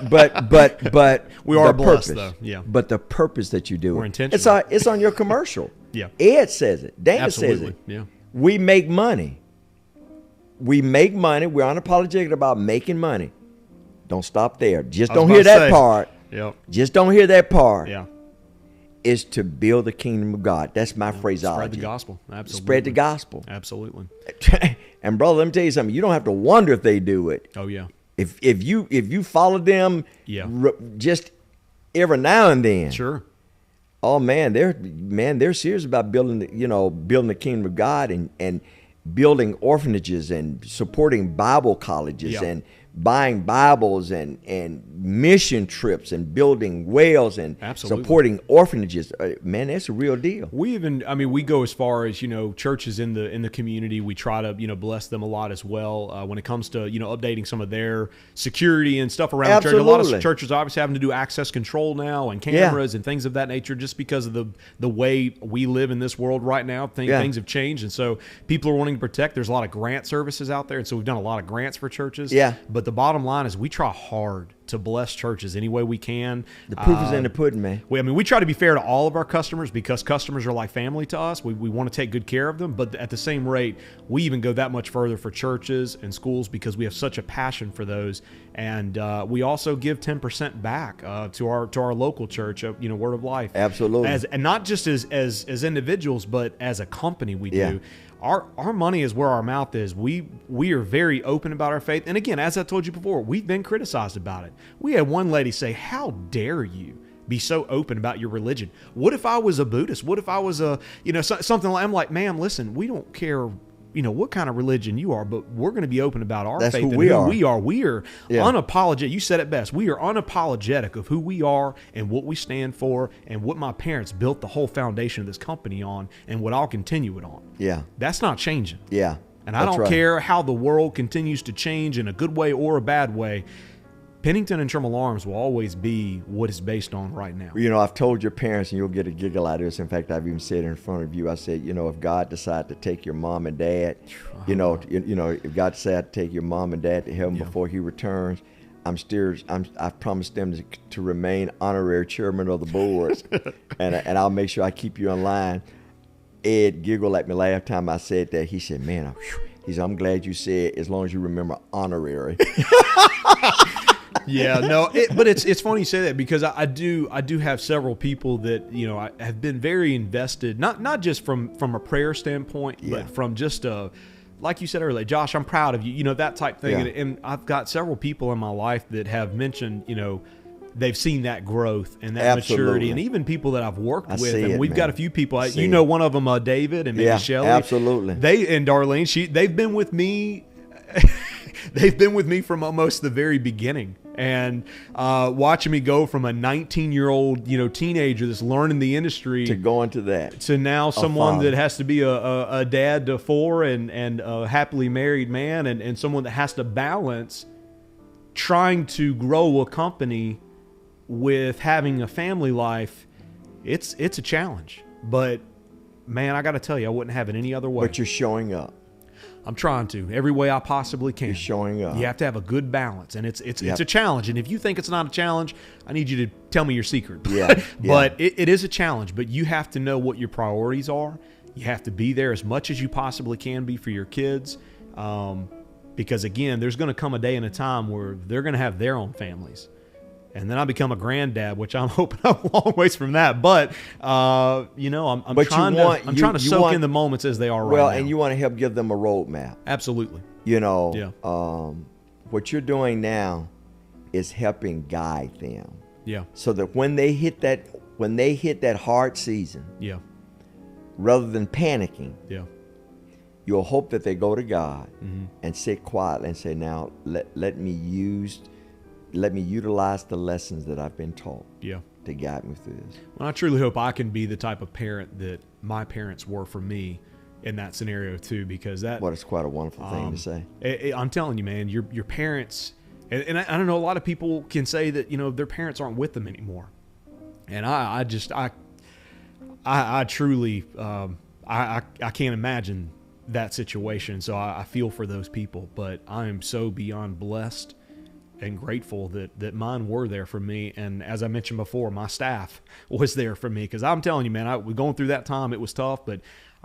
[SPEAKER 2] we are
[SPEAKER 1] the
[SPEAKER 2] blessed,
[SPEAKER 1] purpose,
[SPEAKER 2] though. Yeah.
[SPEAKER 1] But the purpose that you do,
[SPEAKER 2] We're intentional.
[SPEAKER 1] It's on your commercial.
[SPEAKER 2] Yeah.
[SPEAKER 1] Ed says it. Dana says
[SPEAKER 2] Absolutely.
[SPEAKER 1] it.
[SPEAKER 2] Yeah.
[SPEAKER 1] We make money. We make money. We're unapologetic about making money. Don't stop there. Just
[SPEAKER 2] I was
[SPEAKER 1] don't
[SPEAKER 2] about
[SPEAKER 1] hear
[SPEAKER 2] to
[SPEAKER 1] that
[SPEAKER 2] say.
[SPEAKER 1] part.
[SPEAKER 2] Yep.
[SPEAKER 1] Just don't hear that part.
[SPEAKER 2] Yeah.
[SPEAKER 1] Is to build the kingdom of God. That's my phraseology.
[SPEAKER 2] Spread the gospel. Absolutely.
[SPEAKER 1] Spread the gospel.
[SPEAKER 2] Absolutely.
[SPEAKER 1] And brother, let me tell you something. You don't have to wonder if they do it.
[SPEAKER 2] Oh yeah.
[SPEAKER 1] If you follow them,
[SPEAKER 2] Yeah.
[SPEAKER 1] Just every now and then.
[SPEAKER 2] Sure.
[SPEAKER 1] Oh man, they're serious about building the kingdom of God and building orphanages and supporting Bible colleges
[SPEAKER 2] Yeah.
[SPEAKER 1] and buying Bibles and mission trips and building wells and
[SPEAKER 2] Absolutely.
[SPEAKER 1] supporting orphanages. Man, that's a real deal.
[SPEAKER 2] We go as far as, churches in the community. We try to, bless them a lot as well when it comes to, updating some of their security and stuff around the church. A lot
[SPEAKER 1] Absolutely.
[SPEAKER 2] of churches obviously having to do access control now and cameras and things of that nature just because of the way we live in this world right now. Things have changed. And so people are wanting to protect. There's a lot of grant services out there. And so we've done a lot of grants for churches.
[SPEAKER 1] Yeah.
[SPEAKER 2] But the bottom line is we try hard to bless churches any way we can.
[SPEAKER 1] The proof is in the pudding, man.
[SPEAKER 2] We try to be fair to all of our customers because customers are like family to us. We want to take good care of them, but at the same rate, we even go that much further for churches and schools because we have such a passion for those. And we also give 10% back to our local church, Word of Life.
[SPEAKER 1] Absolutely.
[SPEAKER 2] And not just as individuals, but as a company we
[SPEAKER 1] Yeah.
[SPEAKER 2] do. Our money is where our mouth is. We are very open about our faith. And again, as I told you before, we've been criticized about it. We had one lady say, "How dare you be so open about your religion? What if I was a Buddhist? What if I was something like?" I'm like, "Ma'am, listen, we don't care, what kind of religion you are, but we're going to be open about our
[SPEAKER 1] That's
[SPEAKER 2] faith
[SPEAKER 1] who
[SPEAKER 2] and
[SPEAKER 1] we
[SPEAKER 2] who
[SPEAKER 1] are.
[SPEAKER 2] we are. We are
[SPEAKER 1] Yeah.
[SPEAKER 2] unapologetic. You said it best. We are unapologetic of who we are and what we stand for and what my parents built the whole foundation of this company on and what I'll continue it on."
[SPEAKER 1] Yeah.
[SPEAKER 2] That's not changing.
[SPEAKER 1] Yeah.
[SPEAKER 2] And I
[SPEAKER 1] That's
[SPEAKER 2] don't
[SPEAKER 1] right.
[SPEAKER 2] care how the world continues to change in a good way or a bad way. Pennington and Trim Alarms will always be what it's based on right now.
[SPEAKER 1] I've told your parents, and you'll get a giggle out of this. In fact, I've even said it in front of you. I said, if God decided to take your mom and dad, if God decided to take your mom and dad to heaven before He returns, I've promised them to remain honorary chairman of the boards, and I'll make sure I keep you in line. Ed giggled at me last time I said that. He said, "Man, I'm glad you said as long as you remember honorary."
[SPEAKER 2] Yeah, no, but it's funny you say that because I do have several people that I have been very invested, not just from a prayer standpoint, but from just like you said earlier, Josh, I'm proud of you, that type thing.
[SPEAKER 1] Yeah.
[SPEAKER 2] And I've got several people in my life that have mentioned, they've seen that growth and that
[SPEAKER 1] Absolutely.
[SPEAKER 2] maturity, and even people that I've worked
[SPEAKER 1] I
[SPEAKER 2] with,
[SPEAKER 1] see
[SPEAKER 2] and
[SPEAKER 1] it,
[SPEAKER 2] we've
[SPEAKER 1] man.
[SPEAKER 2] got a few people.
[SPEAKER 1] See
[SPEAKER 2] One of them, David, and maybe
[SPEAKER 1] Yeah,
[SPEAKER 2] Shelley.
[SPEAKER 1] absolutely.
[SPEAKER 2] They and Darlene, they've been with me. They've been with me from almost the very beginning, and watching me go from a 19-year-old, teenager that's learning the industry
[SPEAKER 1] to go into that
[SPEAKER 2] to now someone
[SPEAKER 1] father.
[SPEAKER 2] that has to be a dad to 4 and a happily married man, and someone that has to balance trying to grow a company with having a family life. It's a challenge, but man, I got to tell you, I wouldn't have it any other way.
[SPEAKER 1] But you're showing up.
[SPEAKER 2] I'm trying to every way I possibly can.
[SPEAKER 1] You're showing up.
[SPEAKER 2] You have to have a good balance, and it's a challenge. And if you think it's not a challenge, I need you to tell me your secret.
[SPEAKER 1] Yeah,
[SPEAKER 2] But it is a challenge. But you have to know what your priorities are. You have to be there as much as you possibly can be for your kids, because again, there's going to come a day and a time where they're going to have their own families. And then I become a granddad, which I'm hoping I'm a long ways from that. But I'm trying to soak in the moments as they are right now.
[SPEAKER 1] Well, and you want to help give them a roadmap.
[SPEAKER 2] Absolutely.
[SPEAKER 1] What you're doing now is helping guide them.
[SPEAKER 2] Yeah.
[SPEAKER 1] So that when they hit that hard season, rather than panicking, you'll hope that they go to God and sit quietly and say, "Now let me utilize the lessons that I've been taught."
[SPEAKER 2] Yeah.
[SPEAKER 1] to guide me through this.
[SPEAKER 2] Well, I truly hope I can be the type of parent that my parents were for me in that scenario too, because that.
[SPEAKER 1] Well, it's quite a wonderful thing to say.
[SPEAKER 2] I'm telling you, man, your parents, and I don't know, a lot of people can say that, you know, their parents aren't with them anymore. And I truly, I can't imagine that situation. So I feel for those people, but I am so beyond blessed and grateful that mine were there for me. And as I mentioned before, my staff was there for me, because I'm telling you, man, we're going through that time. It was tough, but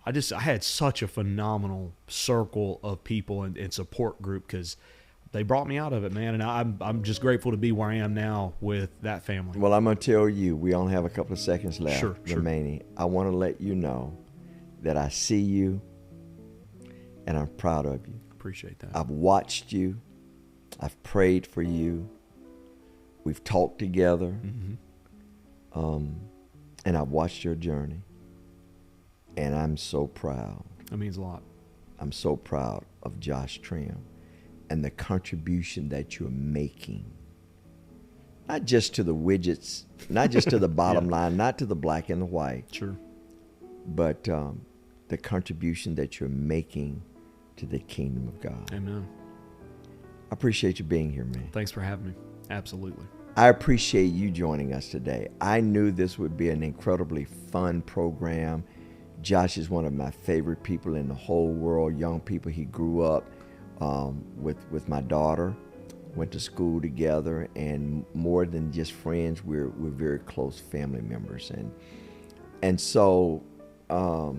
[SPEAKER 2] I had such a phenomenal circle of people and support group, because they brought me out of it, man. And I'm just grateful to be where I am now with that family.
[SPEAKER 1] Well, I'm going to tell you, we only have a couple of seconds left remaining.
[SPEAKER 2] Sure.
[SPEAKER 1] I want to let you know that I see you and I'm proud of you.
[SPEAKER 2] Appreciate that.
[SPEAKER 1] I've watched you. I've prayed for you. We've talked together. And I've watched your journey. And I'm so proud.
[SPEAKER 2] That means a lot.
[SPEAKER 1] I'm so proud of Josh Trim and the contribution that you're making. Not just to the widgets, not just to the bottom line, not to the black and the white.
[SPEAKER 2] Sure.
[SPEAKER 1] But the contribution that you're making to the kingdom of God.
[SPEAKER 2] Amen.
[SPEAKER 1] I appreciate you being here, man.
[SPEAKER 2] Thanks for having me. Absolutely.
[SPEAKER 1] I appreciate you joining us today. I knew this would be an incredibly fun program. Josh is one of my favorite people in the whole world, young people. He grew up with my daughter, went to school together, and more than just friends, we're very close family members. And so I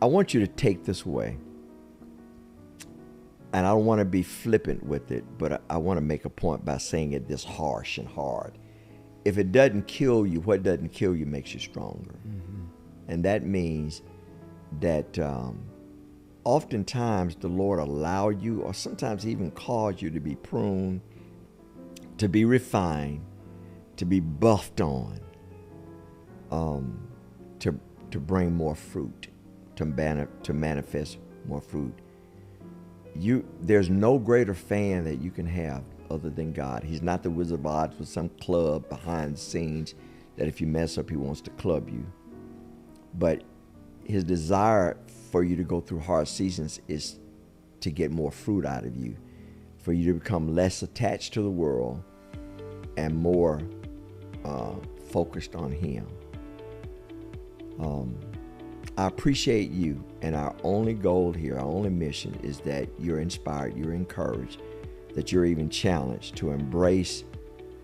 [SPEAKER 1] want you to take this away. And I don't want to be flippant with it, but I want to make a point by saying it this harsh and hard. If it doesn't kill you, what doesn't kill you makes you stronger. And that means that oftentimes the Lord allow you, or sometimes even cause you, to be pruned, to be refined, to be buffed on, to bring more fruit, to manifest more fruit. There's no greater fan that you can have other than God. He's not the Wizard of Oz with some club behind the scenes that if you mess up, he wants to club you. But his desire for you to go through hard seasons is to get more fruit out of you, for you to become less attached to the world and more focused on him. I appreciate you, and our only goal here, our only mission is that you're inspired, you're encouraged, that you're even challenged to embrace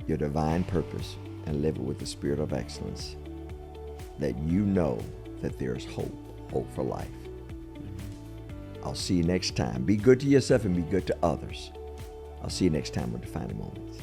[SPEAKER 1] your divine purpose and live it with the spirit of excellence, that you know that there's hope for life. I'll see you next time. Be good to yourself and be good to others. I'll see you next time on Defining Moments.